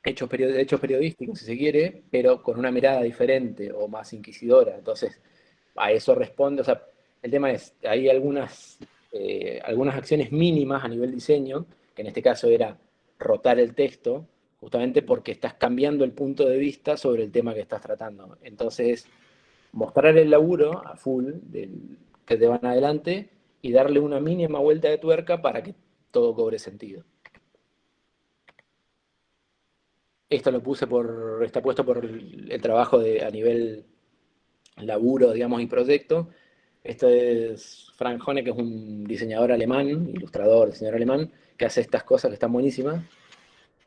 hechos periodísticos, si se quiere, pero con una mirada diferente o más inquisidora. Entonces, a eso responde, o sea, el tema es, hay algunas acciones mínimas a nivel diseño, que en este caso era rotar el texto, justamente porque estás cambiando el punto de vista sobre el tema que estás tratando. Entonces, mostrar el laburo a full que te van adelante y darle una mínima vuelta de tuerca para que todo cobre sentido. Esto está puesto por el trabajo a nivel laburo, digamos, y proyecto. Este es Frank Honeck, que es un diseñador alemán, ilustrador, diseñador alemán, que hace estas cosas que están buenísimas,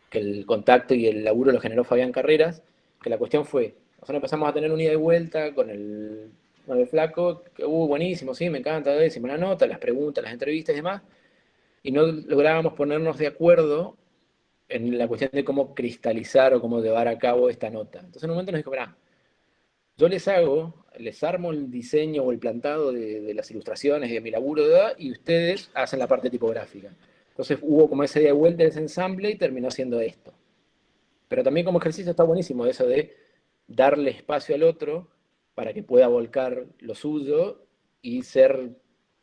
que el contacto y el laburo lo generó Fabián Carreras, que la cuestión fue, nosotros empezamos a tener un ida y vuelta con el flaco, que buenísimo, sí, me encanta, decimos la nota, las preguntas, las entrevistas y demás, y no lográbamos ponernos de acuerdo en la cuestión de cómo cristalizar o cómo llevar a cabo esta nota. Entonces en un momento nos dijo, mirá, yo les armo el diseño o el plantado de las ilustraciones y de mi laburo, y ustedes hacen la parte tipográfica. Entonces hubo como ese de vuelta, ese ensamble, y terminó siendo esto. Pero también como ejercicio está buenísimo eso de darle espacio al otro para que pueda volcar lo suyo y ser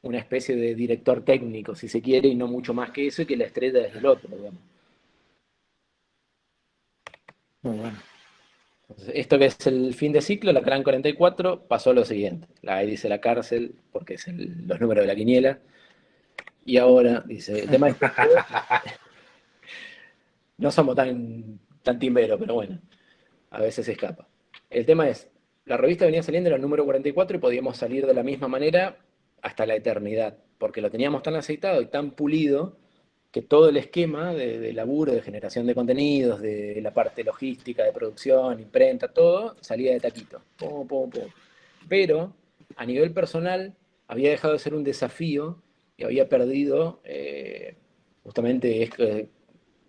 una especie de director técnico, si se quiere, y no mucho más que eso, y que la estrella es el otro, digamos. Muy bueno. Entonces, esto que es el fin de ciclo, la CRAN 44, pasó lo siguiente. Ahí dice la cárcel, porque es los números de la quiniela. Y ahora dice, el tema es que no somos tan timberos, pero bueno, a veces se escapa. El tema es, la revista venía saliendo en el número 44 y podíamos salir de la misma manera hasta la eternidad, porque lo teníamos tan aceitado y tan pulido que todo el esquema de laburo, de generación de contenidos, de la parte logística, de producción, imprenta, todo, salía de taquito. Pum, pum, pum. Pero a nivel personal había dejado de ser un desafío y había perdido justamente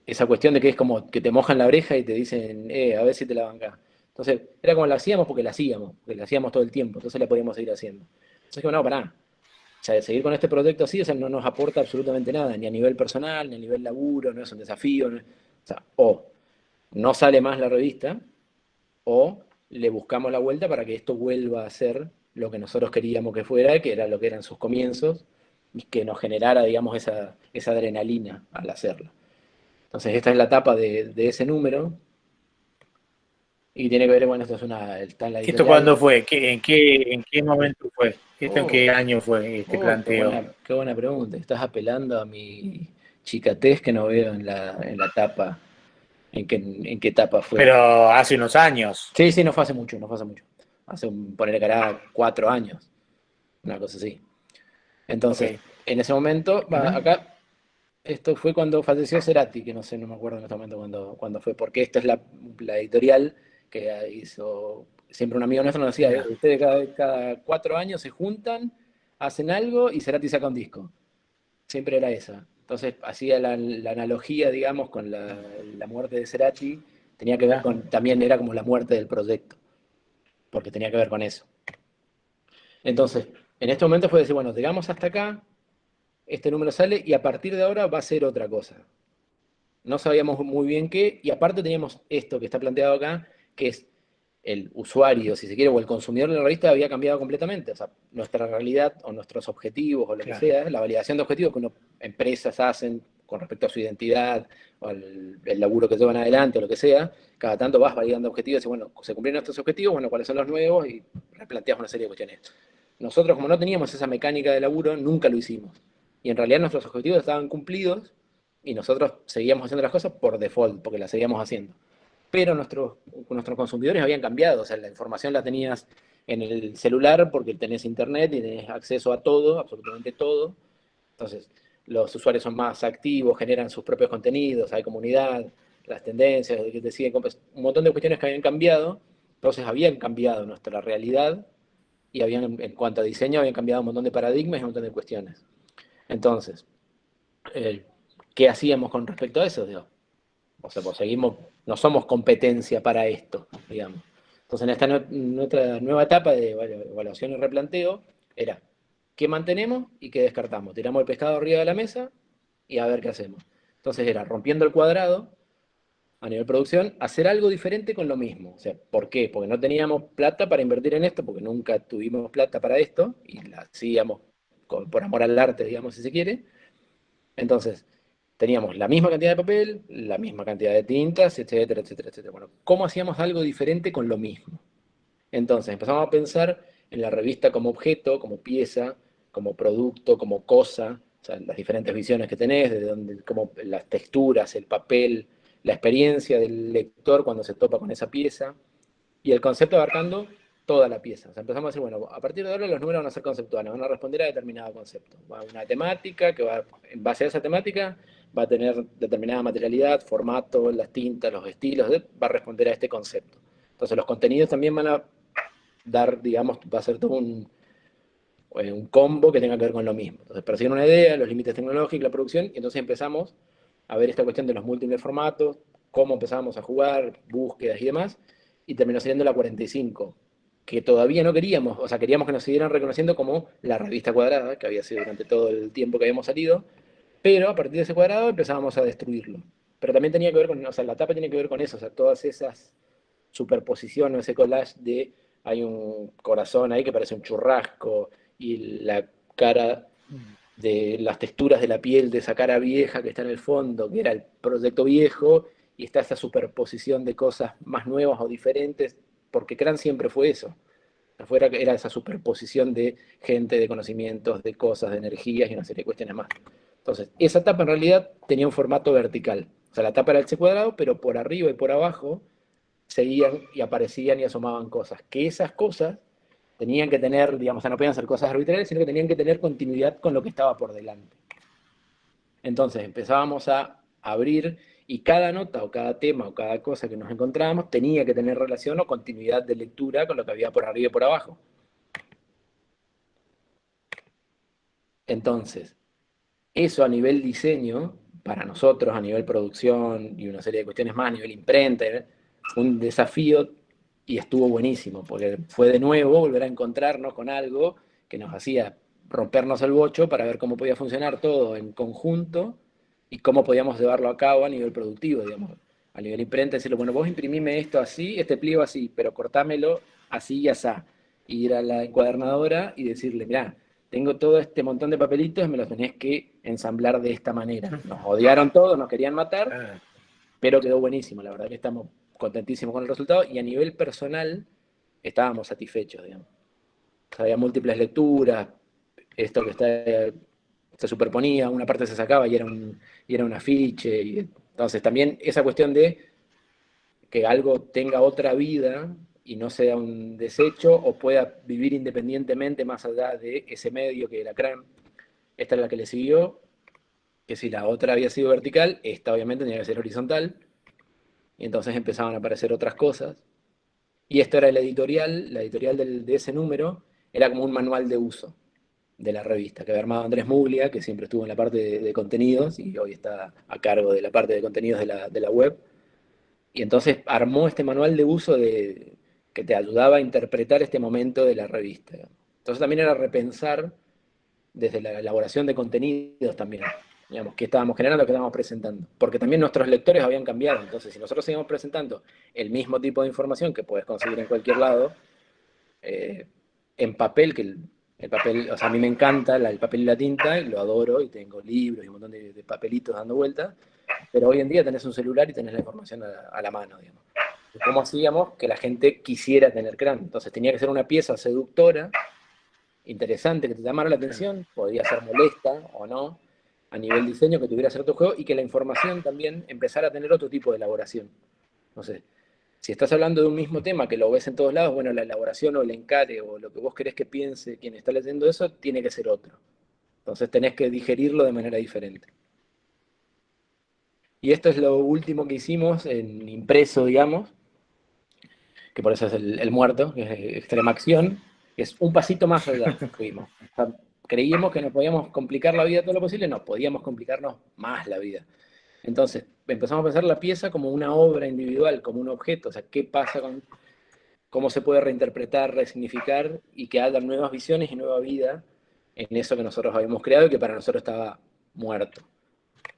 esa cuestión de que es como que te mojan la oreja y te dicen, a ver si te la bancás. Entonces, era como la hacíamos porque la hacíamos todo el tiempo, entonces la podíamos seguir haciendo. Entonces, no, pará. O sea, seguir con este proyecto así, o sea, no nos aporta absolutamente nada, ni a nivel personal, ni a nivel laburo, no es un desafío. O sea, o no sale más la revista, o le buscamos la vuelta para que esto vuelva a ser lo que nosotros queríamos que fuera, que era lo que eran sus comienzos, y que nos generara, digamos, esa adrenalina al hacerlo. Entonces, esta es la etapa de ese número, y tiene que ver, bueno, esto está en la editorial. ¿Esto cuándo fue? ¿En qué momento fue? ¿Esto en qué año fue este planteo? Qué buena pregunta. Estás apelando a mi chicatez que no veo en la tapa. ¿En qué etapa fue? Pero hace unos años. Sí, sí, no fue hace mucho, no fue hace mucho. Ponerle cara 4 años, una cosa así. Entonces, Okay. en ese momento, acá, esto fue cuando falleció Cerati, que no sé, no me acuerdo en este momento cuándo fue, porque esta es la editorial que hizo, siempre un amigo nuestro nos decía, ustedes cada 4 años se juntan, hacen algo y Cerati saca un disco. Siempre era esa. Entonces hacía la analogía, digamos, con la muerte de Cerati, tenía que ver también era como la muerte del proyecto, porque tenía que ver con eso. Entonces, en este momento fue decir, bueno, llegamos hasta acá, este número sale y a partir de ahora va a ser otra cosa. No sabíamos muy bien qué, y aparte teníamos esto que está planteado acá, que es el usuario, si se quiere, o el consumidor de la revista había cambiado completamente. O sea, nuestra realidad o nuestros objetivos o lo que sea, la validación de objetivos que empresas hacen con respecto a su identidad o al el laburo que llevan adelante o lo que sea, cada tanto vas validando objetivos y dices, bueno, se cumplieron estos objetivos, bueno, ¿cuáles son los nuevos? Y replanteas una serie de cuestiones. Nosotros, como no teníamos esa mecánica de laburo, nunca lo hicimos. Y en realidad nuestros objetivos estaban cumplidos y nosotros seguíamos haciendo las cosas por default, porque las seguíamos haciendo. Pero nuestros consumidores habían cambiado, o sea, la información la tenías en el celular porque tenés internet y tenés acceso a todo, absolutamente todo. Entonces, los usuarios son más activos, generan sus propios contenidos, hay comunidad, las tendencias, que te siguen, un montón de cuestiones que habían cambiado. Entonces, habían cambiado nuestra realidad y en cuanto a diseño, habían cambiado un montón de paradigmas y un montón de cuestiones. Entonces, ¿qué hacíamos con respecto a eso? Digo, o sea, pues no somos competencia para esto, digamos. Entonces, en esta nuestra nueva etapa de evaluación y replanteo, era qué mantenemos y qué descartamos. Tiramos el pescado arriba de la mesa y a ver qué hacemos. Entonces, era rompiendo el cuadrado a nivel producción, hacer algo diferente con lo mismo. O sea, ¿por qué? Porque no teníamos plata para invertir en esto, porque nunca tuvimos plata para esto, y la hacíamos por amor al arte, digamos, si se quiere. Entonces, teníamos la misma cantidad de papel, la misma cantidad de tintas, etcétera, etcétera, etcétera. Bueno, ¿cómo hacíamos algo diferente con lo mismo? Entonces, empezamos a pensar en la revista como objeto, como pieza, como producto, como cosa, o sea, las diferentes visiones que tenés, de donde, como las texturas, el papel, la experiencia del lector cuando se topa con esa pieza, y el concepto abarcando toda la pieza. O sea, empezamos a decir, bueno, a partir de ahora los números van a ser conceptuales, van a responder a determinado concepto. Va a una temática que va, en base a esa temática, va a tener determinada materialidad, formato, las tintas, los estilos, va a responder a este concepto. Entonces los contenidos también van a dar, digamos, va a ser todo un combo que tenga que ver con lo mismo. Entonces persiguen una idea, los límites tecnológicos, la producción, y entonces empezamos a ver esta cuestión de los múltiples formatos, cómo empezamos a jugar, búsquedas y demás, y terminó saliendo la 45, que todavía no queríamos, o sea, queríamos que nos siguieran reconociendo como la revista cuadrada, que había sido durante todo el tiempo que habíamos salido, pero a partir de ese cuadrado empezábamos a destruirlo. Pero también tenía que ver con, o sea, la tapa tiene que ver con eso, o sea, todas esas superposiciones, ese collage de hay un corazón ahí que parece un churrasco y la cara de las texturas de la piel de esa cara vieja que está en el fondo, que era el proyecto viejo, y está esa superposición de cosas más nuevas o diferentes, porque Cran siempre fue eso. Afuera era esa superposición de gente, de conocimientos, de cosas, de energías y una serie de cuestiones más. Entonces, esa tapa en realidad tenía un formato vertical. O sea, la tapa era el C cuadrado, pero por arriba y por abajo seguían y aparecían y asomaban cosas. Que esas cosas tenían que tener, digamos, o sea, no podían ser cosas arbitrarias, sino que tenían que tener continuidad con lo que estaba por delante. Entonces empezábamos a abrir y cada nota o cada tema o cada cosa que nos encontrábamos tenía que tener relación o continuidad de lectura con lo que había por arriba y por abajo. Entonces, eso a nivel diseño, para nosotros, a nivel producción y una serie de cuestiones más, a nivel imprenta, fue un desafío y estuvo buenísimo, porque fue de nuevo volver a encontrarnos con algo que nos hacía rompernos el bocho para ver cómo podía funcionar todo en conjunto y cómo podíamos llevarlo a cabo a nivel productivo, digamos. A nivel imprenta, decirle, bueno, vos imprimime esto así, este pliego así, pero cortámelo así y asá. Ir a la encuadernadora y decirle, mirá, tengo todo este montón de papelitos, me los tenés que ensamblar de esta manera. Nos odiaron todos, nos querían matar, pero quedó buenísimo, la verdad que estamos contentísimos con el resultado y a nivel personal estábamos satisfechos, digamos. O sea, había múltiples lecturas, esto que se superponía, una parte se sacaba y era un afiche, y entonces también esa cuestión de que algo tenga otra vida y no sea un desecho o pueda vivir independientemente más allá de ese medio que era Cran. Esta es la que le siguió, que si la otra había sido vertical, esta obviamente tenía que ser horizontal, y entonces empezaban a aparecer otras cosas. Y esto era la editorial de ese número, era como un manual de uso de la revista, que había armado Andrés Muglia, que siempre estuvo en la parte de contenidos y hoy está a cargo de la parte de contenidos de la web. Y entonces armó este manual de uso que te ayudaba a interpretar este momento de la revista. Entonces también era repensar desde la elaboración de contenidos también, digamos, qué estábamos generando, qué estábamos presentando. Porque también nuestros lectores habían cambiado. Entonces, si nosotros seguimos presentando el mismo tipo de información que puedes conseguir en cualquier lado, en papel, que el papel, o sea, a mí me encanta el papel y la tinta, y lo adoro, y tengo libros y un montón de papelitos dando vueltas, pero hoy en día tenés un celular y tenés la información a la mano, digamos. ¿Cómo hacíamos que la gente quisiera tener Cran? Entonces tenía que ser una pieza seductora, interesante, que te llamara la atención, podía ser molesta o no, a nivel diseño, que tuviera cierto juego, y que la información también empezara a tener otro tipo de elaboración. No sé, si estás hablando de un mismo tema que lo ves en todos lados, bueno, la elaboración o el encare o lo que vos querés que piense quien está leyendo eso, tiene que ser otro. Entonces tenés que digerirlo de manera diferente. Y esto es lo último que hicimos en impreso, digamos, que por eso es el muerto, que es extrema acción, que es un pasito más allá fuimos. O sea, creíamos que nos podíamos complicar la vida todo lo posible, no, podíamos complicarnos más la vida. Entonces empezamos a pensar la pieza como una obra individual, como un objeto, o sea, qué pasa con cómo se puede reinterpretar, resignificar y que haya nuevas visiones y nueva vida en eso que nosotros habíamos creado y que para nosotros estaba muerto.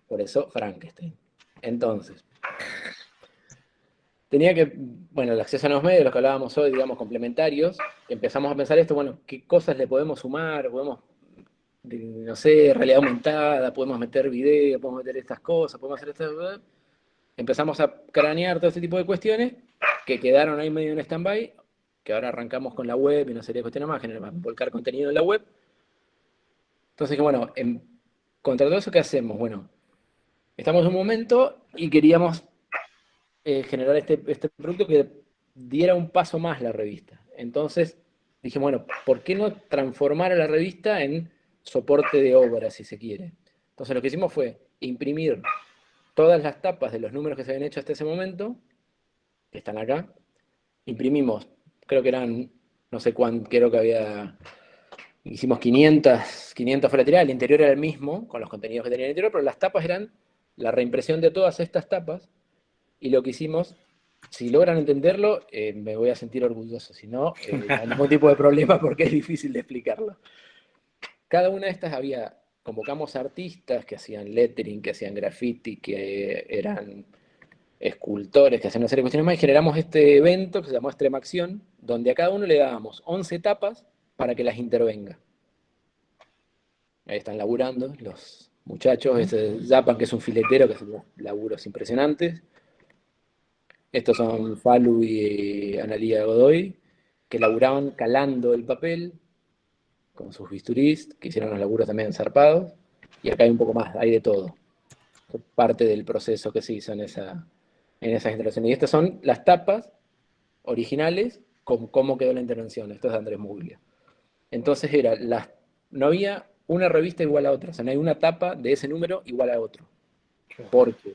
Por eso Frankenstein. Entonces, tenía que, bueno, el acceso a los medios, los que hablábamos hoy, digamos, complementarios, empezamos a pensar esto, bueno, ¿qué cosas le podemos sumar? Podemos, no sé, realidad aumentada, podemos meter video, podemos meter estas cosas, podemos hacer estas... Empezamos a cranear todo este tipo de cuestiones que quedaron ahí medio en stand-by, que ahora arrancamos con la web y una serie de cuestiones más, volcar contenido en la web, Entonces dije, bueno, contra todo eso, ¿qué hacemos? Bueno, estamos en un momento y queríamos generar este producto que diera un paso más la revista. Entonces dije, bueno, ¿por qué no transformar a la revista en soporte de obra, si se quiere? Entonces lo que hicimos fue imprimir todas las tapas de los números que se habían hecho hasta ese momento, que están acá. Imprimimos, creo que eran, no sé cuánto, creo que hicimos 500 fue la tirada, el interior era el mismo, con los contenidos que tenía el interior, pero las tapas eran la reimpresión de todas estas tapas, y lo que hicimos, si logran entenderlo, me voy a sentir orgulloso, si no, no hay ningún tipo de problema porque es difícil de explicarlo. Cada una de estas convocamos artistas que hacían lettering, que hacían graffiti, que eran escultores, que hacían una serie de cuestiones más, y generamos este evento que se llamó Extrema Acción, donde a cada uno le dábamos 11 etapas para que las intervenga. Ahí están laburando los muchachos, este Zapan, que es un filetero, que hace unos laburos impresionantes. Estos son Falu y Analía Godoy, que laburaban calando el papel con sus bisturís, que hicieron los laburos también zarpados. Y acá hay un poco más, hay de todo. Parte del proceso que se hizo en esas instalaciones. Y estas son las tapas originales con cómo quedó la intervención. Esto es de Andrés Muglia. Entonces no había una revista igual a otra, o sea, no hay una tapa de ese número igual a otro. Porque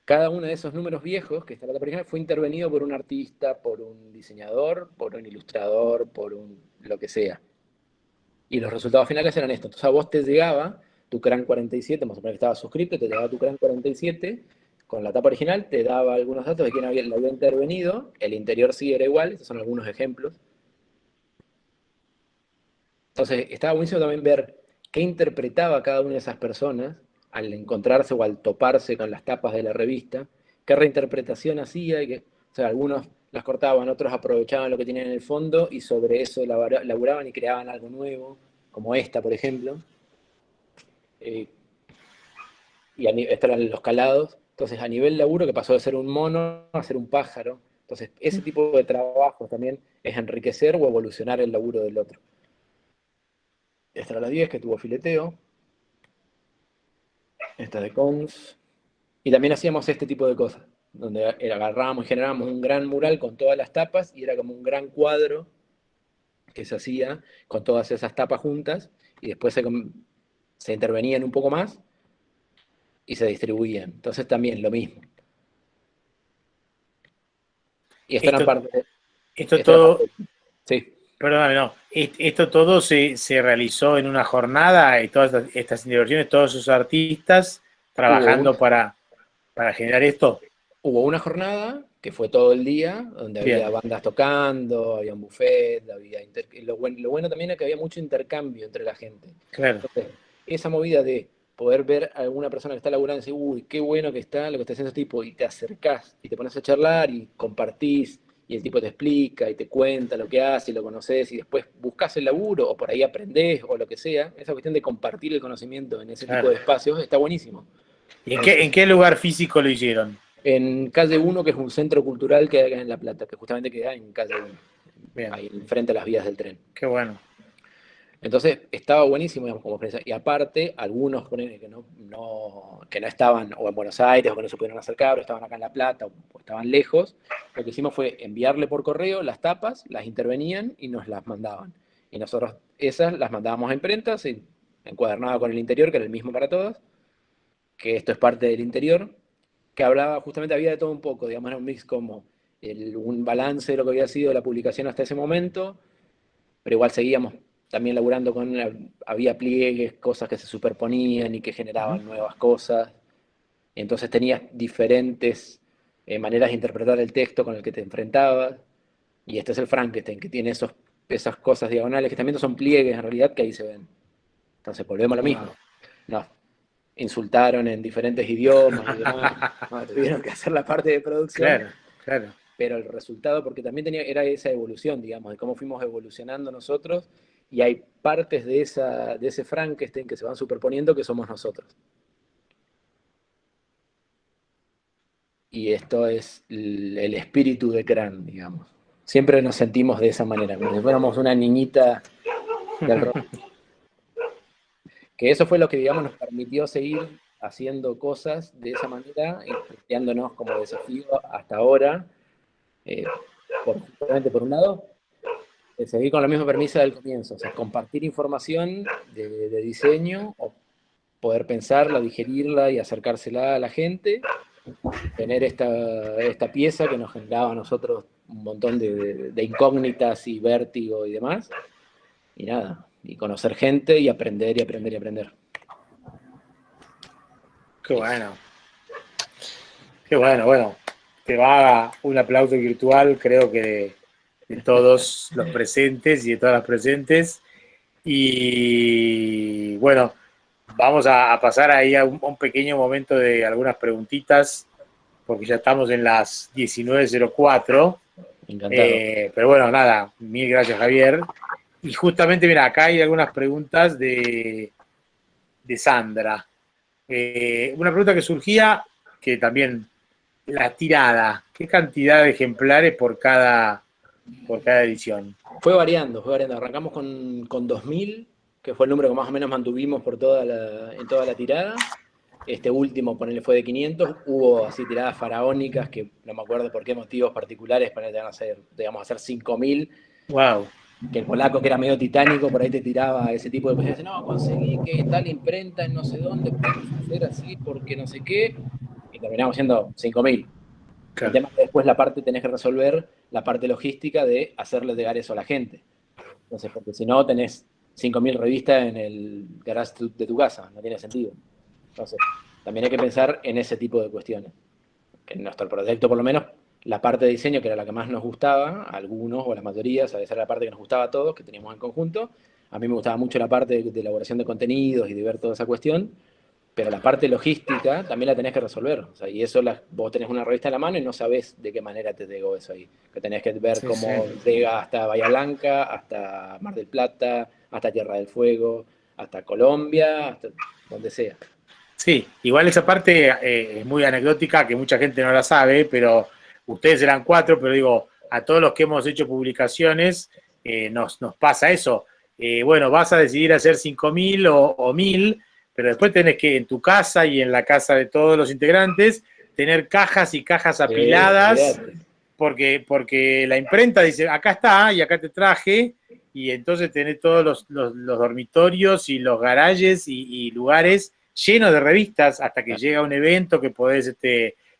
cada uno de esos números viejos, que está en la tapa original, fue intervenido por un artista, por un diseñador, por un ilustrador, lo que sea. Y los resultados finales eran estos. Entonces a vos te llegaba tu CRAN 47, más o menos que estaba suscrito, te llegaba tu CRAN 47 con la tapa original, te daba algunos datos de quién lo había intervenido, el interior sí era igual, estos son algunos ejemplos. Entonces estaba buenísimo también ver qué interpretaba cada una de esas personas al encontrarse o al toparse con las tapas de la revista, qué reinterpretación hacía, o sea, algunos las cortaban, otros aprovechaban lo que tenían en el fondo y sobre eso laburaban y creaban algo nuevo, como esta, por ejemplo. Estos eran los calados. Entonces, a nivel laburo, que pasó de ser un mono a ser un pájaro. Entonces, ese tipo de trabajo también es enriquecer o evolucionar el laburo del otro. Esta era la 10, que tuvo fileteo. Esta de Cons. Y también hacíamos este tipo de cosas, donde agarrábamos y generábamos un gran mural con todas las tapas y era como un gran cuadro que se hacía con todas esas tapas juntas y después se intervenían un poco más y se distribuían. Entonces también lo mismo. Y esto era Esto, parte. esto todo, Sí. perdóname, no. Esto todo se realizó en una jornada y todas estas intervenciones, todos esos artistas trabajando para generar esto. Hubo una jornada que fue todo el día, donde Bien. había bandas tocando, había un buffet, lo bueno también es que había mucho intercambio entre la gente. Claro. Entonces, esa movida de poder ver a alguna persona que está laburando y decir, uy, qué bueno que está lo que está haciendo este tipo, y te acercás y te pones a charlar y compartís, y el tipo te explica y te cuenta lo que hace y lo conoces, y después buscas el laburo, o por ahí aprendés, o lo que sea. Esa cuestión de compartir el conocimiento en ese tipo de espacios está buenísimo. ¿Y en qué lugar físico lo hicieron? En Calle 1, que es un centro cultural que hay acá en La Plata, que justamente queda en Calle 1, Bien. ahí enfrente a las vías del tren. Qué bueno. Entonces estaba buenísimo, digamos, como experiencia. Y aparte, algunos que no estaban o en Buenos Aires o que no se pudieron acercar o estaban acá en La Plata o estaban lejos, lo que hicimos fue enviarle por correo las tapas, las intervenían y nos las mandaban. Y nosotros esas las mandábamos a imprenta, encuadernada con el interior, que era el mismo para todos, que esto es parte del interior, que hablaba, justamente había de todo un poco, digamos, era un mix como un balance de lo que había sido la publicación hasta ese momento, pero igual seguíamos también laburando había pliegues, cosas que se superponían y que generaban nuevas cosas, y entonces tenías diferentes maneras de interpretar el texto con el que te enfrentabas, y este es el Frankenstein, que tiene esas cosas diagonales, que también son pliegues en realidad, que ahí se ven. Entonces volvemos a lo mismo. Nos insultaron en diferentes idiomas y demás. Tuvieron que hacer la parte de producción. Claro. Pero el resultado, porque también era esa evolución, digamos, de cómo fuimos evolucionando nosotros, y hay partes de ese Frankenstein que se van superponiendo que somos nosotros. Y esto es el espíritu de Cran, digamos. Siempre nos sentimos de esa manera, como si fuéramos una niñita del rock. Que eso fue lo que, digamos, nos permitió seguir haciendo cosas de esa manera, planteándonos como desafío hasta ahora, justamente por un lado, seguir con la misma premisa del comienzo, o sea, compartir información de diseño, o poder pensarla, digerirla y acercársela a la gente, tener esta pieza que nos generaba a nosotros un montón de incógnitas y vértigo y demás, y nada, y conocer gente y aprender y aprender y aprender. Qué bueno. Qué bueno, bueno. Te va un aplauso virtual, creo que de todos los presentes y de todas las presentes. Y bueno, vamos a pasar ahí a un pequeño momento de algunas preguntitas, porque ya estamos en las 19:04. Encantado. Pero bueno, nada, mil gracias, Javier. Y justamente, mira, acá hay algunas preguntas de Sandra. Una pregunta que surgía, que también, la tirada, ¿qué cantidad de ejemplares por cada edición? Fue variando. Arrancamos con 2000, que fue el número que más o menos mantuvimos en toda la tirada. Este último, ponele, fue de 500. Hubo así tiradas faraónicas que no me acuerdo por qué motivos particulares, para hacer 5000. Wow. Que el polaco, que era medio titánico, por ahí te tiraba ese tipo de cuestiones. No, conseguí que tal imprenta en no sé dónde podemos hacer así porque no sé qué. Y terminamos siendo 5000. El Claro. tema es que después tenés que resolver la parte logística de hacerle llegar eso a la gente. Entonces, porque si no, tenés 5000 revistas en el garage de tu casa, no tiene sentido. Entonces, también hay que pensar en ese tipo de cuestiones. En nuestro proyecto, por lo menos, la parte de diseño, que era la que más nos gustaba, a algunos o a la mayoría, esa era la parte que nos gustaba a todos, que teníamos en conjunto. A mí me gustaba mucho la parte de elaboración de contenidos y de ver toda esa cuestión, pero la parte logística también la tenés que resolver. O sea, y eso vos tenés una revista en la mano y no sabés de qué manera te llegó eso ahí. Que tenés que ver cómo llega hasta Bahía Blanca, hasta Mar del Plata, hasta Tierra del Fuego, hasta Colombia, hasta donde sea. Sí, igual esa parte es muy anecdótica, que mucha gente no la sabe, pero ustedes eran 4, pero digo, a todos los que hemos hecho publicaciones nos pasa eso. Bueno, vas a decidir hacer 5000 o 1000, pero después tenés que en tu casa y en la casa de todos los integrantes tener cajas y cajas apiladas, porque la imprenta dice, acá está y acá te traje, y entonces tenés todos los dormitorios y los garages y lugares lleno de revistas hasta que llega un evento que podés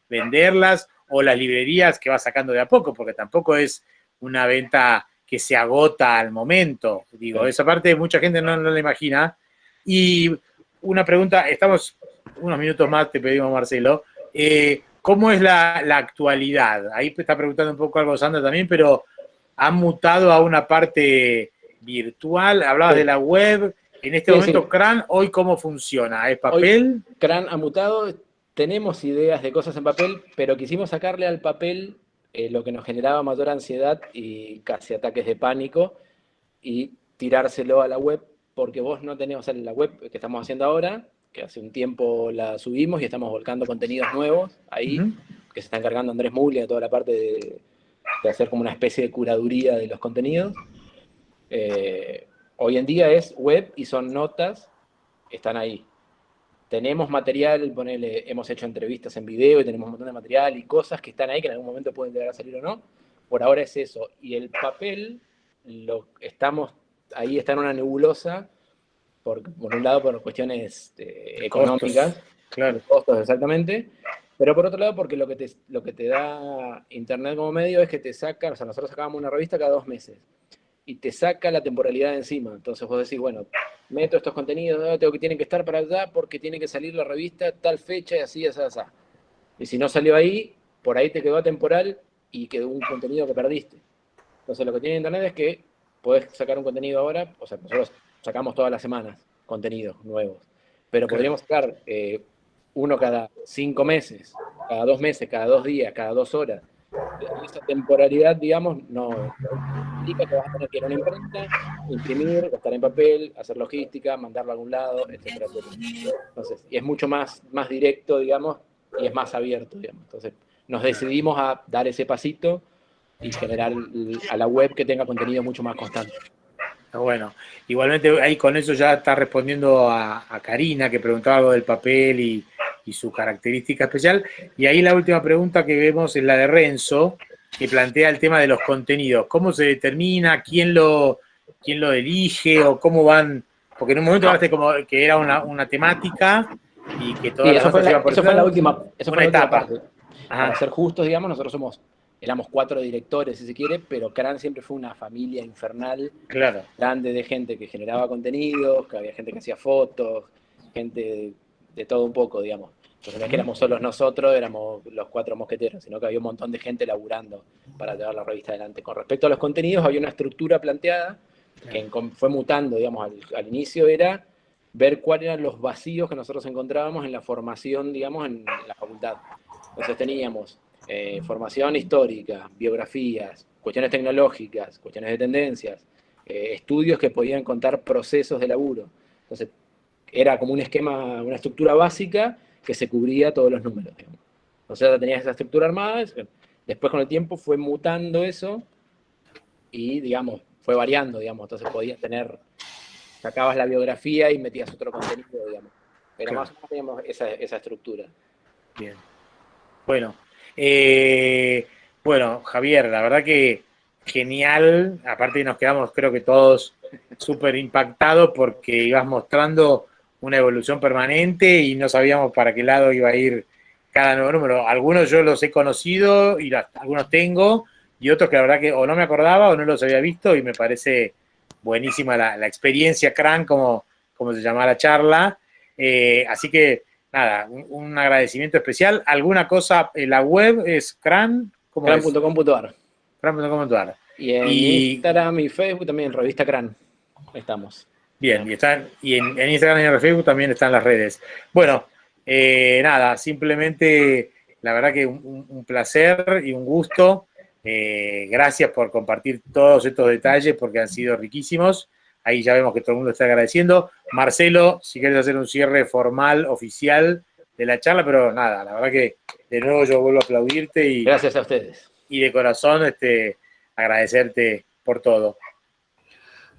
venderlas, o las librerías que vas sacando de a poco, porque tampoco es una venta que se agota al momento. Digo, esa parte mucha gente no la imagina. Y una pregunta, estamos unos minutos más, te pedimos, Marcelo. ¿Cómo es la actualidad? Ahí está preguntando un poco algo Sandra también, pero ¿han mutado a una parte virtual? Hablabas de la web. En este momento, CRAN, ¿hoy cómo funciona? ¿Es papel? Hoy, CRAN ha mutado, tenemos ideas de cosas en papel, pero quisimos sacarle al papel lo que nos generaba mayor ansiedad y casi ataques de pánico, y tirárselo a la web, porque vos no tenés, o sea, la web que estamos haciendo ahora, que hace un tiempo la subimos y estamos volcando contenidos nuevos ahí, que se está encargando Andrés Muglia de toda la parte de hacer como una especie de curaduría de los contenidos. Hoy en día es web y son notas, están ahí. Tenemos material, hemos hecho entrevistas en video y tenemos un montón de material y cosas que están ahí que en algún momento pueden llegar a salir o no. Por ahora es eso. Y el papel, ahí está en una nebulosa, por un lado por cuestiones económicas, costos, claro. Costos, exactamente, pero por otro lado porque lo que te da Internet como medio es que te saca, o sea, nosotros sacábamos una revista cada 2 meses, y te saca la temporalidad de encima. Entonces vos decís, bueno, meto estos contenidos, tengo que tienen que estar para allá porque tiene que salir la revista tal fecha y así, así, así. Y si no salió ahí, por ahí te quedó atemporal y quedó un contenido que perdiste. Entonces lo que tiene Internet es que podés sacar un contenido ahora, o sea, nosotros sacamos todas las semanas contenidos nuevos, pero podríamos sacar uno cada 5 meses, cada 2 meses, cada 2 días, cada 2 horas. Esa temporalidad, digamos, no implica que vas a tener que ir a una imprenta, imprimir, gastar en papel, hacer logística, mandarlo a algún lado, etcétera, etcétera. Entonces, y es mucho más directo, digamos, y es más abierto, digamos. Entonces, nos decidimos a dar ese pasito y generar a la web que tenga contenido mucho más constante. Bueno, igualmente ahí con eso ya está respondiendo a Karina, que preguntaba algo del papel y su característica especial. Y ahí la última pregunta que vemos es la de Renzo, que plantea el tema de los contenidos. ¿Cómo se determina? ¿Quién lo elige? ¿O cómo van? Porque en un momento hablaste como que era una temática y que todas Sí, las otras iban por eso ese fue la lado. última, eso fue Una la última etapa. parte. Ajá. Para ser justos, digamos, nosotros éramos 4 directores, si se quiere, pero CRAN siempre fue una familia infernal, Claro. grande de gente que generaba contenidos, que había gente que hacía fotos, gente de todo un poco, digamos. Entonces no es que éramos solos nosotros, éramos los 4 mosqueteros, sino que había un montón de gente laburando para llevar la revista adelante. Con respecto a los contenidos, había una estructura planteada que fue mutando, digamos, al inicio era ver cuáles eran los vacíos que nosotros encontrábamos en la formación, digamos, en la facultad. Entonces teníamos formación histórica, biografías, cuestiones tecnológicas, cuestiones de tendencias, estudios que podían contar procesos de laburo. Entonces era como un esquema, una estructura básica que se cubría todos los números, digamos. Entonces ya tenías esa estructura armada, después con el tiempo fue mutando eso y, digamos, fue variando, digamos. Entonces podías tener, sacabas la biografía y metías otro contenido, digamos. Pero Claro. más o menos teníamos esa estructura. Bien. Bueno, bueno, Javier, la verdad que genial. Aparte nos quedamos, creo que todos súper impactados porque ibas mostrando una evolución permanente y no sabíamos para qué lado iba a ir cada nuevo número. Algunos yo los he conocido y algunos tengo, y otros que la verdad que o no me acordaba o no los había visto, y me parece buenísima la experiencia CRAN, como se llama la charla. Así que nada, un agradecimiento especial. ¿Alguna cosa? La web es CRAN. ¿Cómo es? CRAN.com.ar. CRAN.com.ar. Y en Instagram y Facebook también, Revista CRAN. Ahí estamos. Bien, y en Instagram y en Facebook también están las redes. Bueno, nada, simplemente la verdad que un placer y un gusto. Gracias por compartir todos estos detalles porque han sido riquísimos. Ahí ya vemos que todo el mundo está agradeciendo. Marcelo, si quieres hacer un cierre formal, oficial de la charla, pero nada, la verdad que de nuevo yo vuelvo a aplaudirte y gracias a ustedes. Y de corazón agradecerte por todo.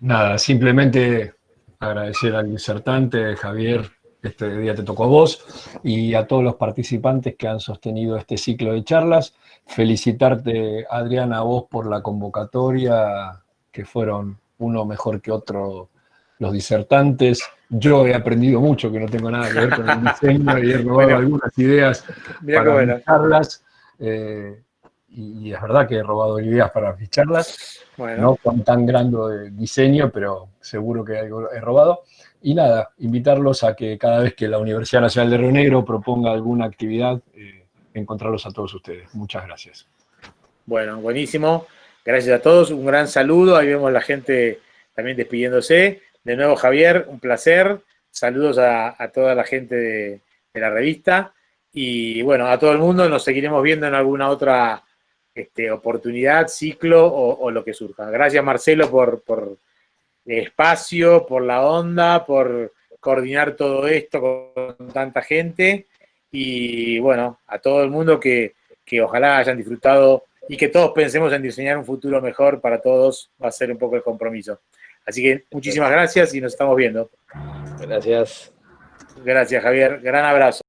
Nada, simplemente agradecer al disertante, Javier, este día te tocó a vos, y a todos los participantes que han sostenido este ciclo de charlas. Felicitarte, Adriana, a vos por la convocatoria, que fueron uno mejor que otro los disertantes. Yo he aprendido mucho, que no tengo nada que ver con el diseño, y he robado algunas ideas para mis charlas. Y es verdad que he robado ideas para mis charlas, no con tan grande diseño, pero seguro que algo he robado. Y nada, invitarlos a que cada vez que la Universidad Nacional de Río Negro proponga alguna actividad, encontrarlos a todos ustedes. Muchas gracias. Bueno, buenísimo. Gracias a todos. Un gran saludo. Ahí vemos la gente también despidiéndose. De nuevo, Javier, un placer. Saludos a toda la gente de la revista. Y bueno, a todo el mundo. Nos seguiremos viendo en alguna otra oportunidad, ciclo o lo que surja. Gracias, Marcelo, por el espacio, por la onda, por coordinar todo esto con tanta gente. Y bueno, a todo el mundo que ojalá hayan disfrutado y que todos pensemos en diseñar un futuro mejor para todos, va a ser un poco el compromiso. Así que muchísimas gracias y nos estamos viendo. Gracias. Gracias, Javier. Gran abrazo.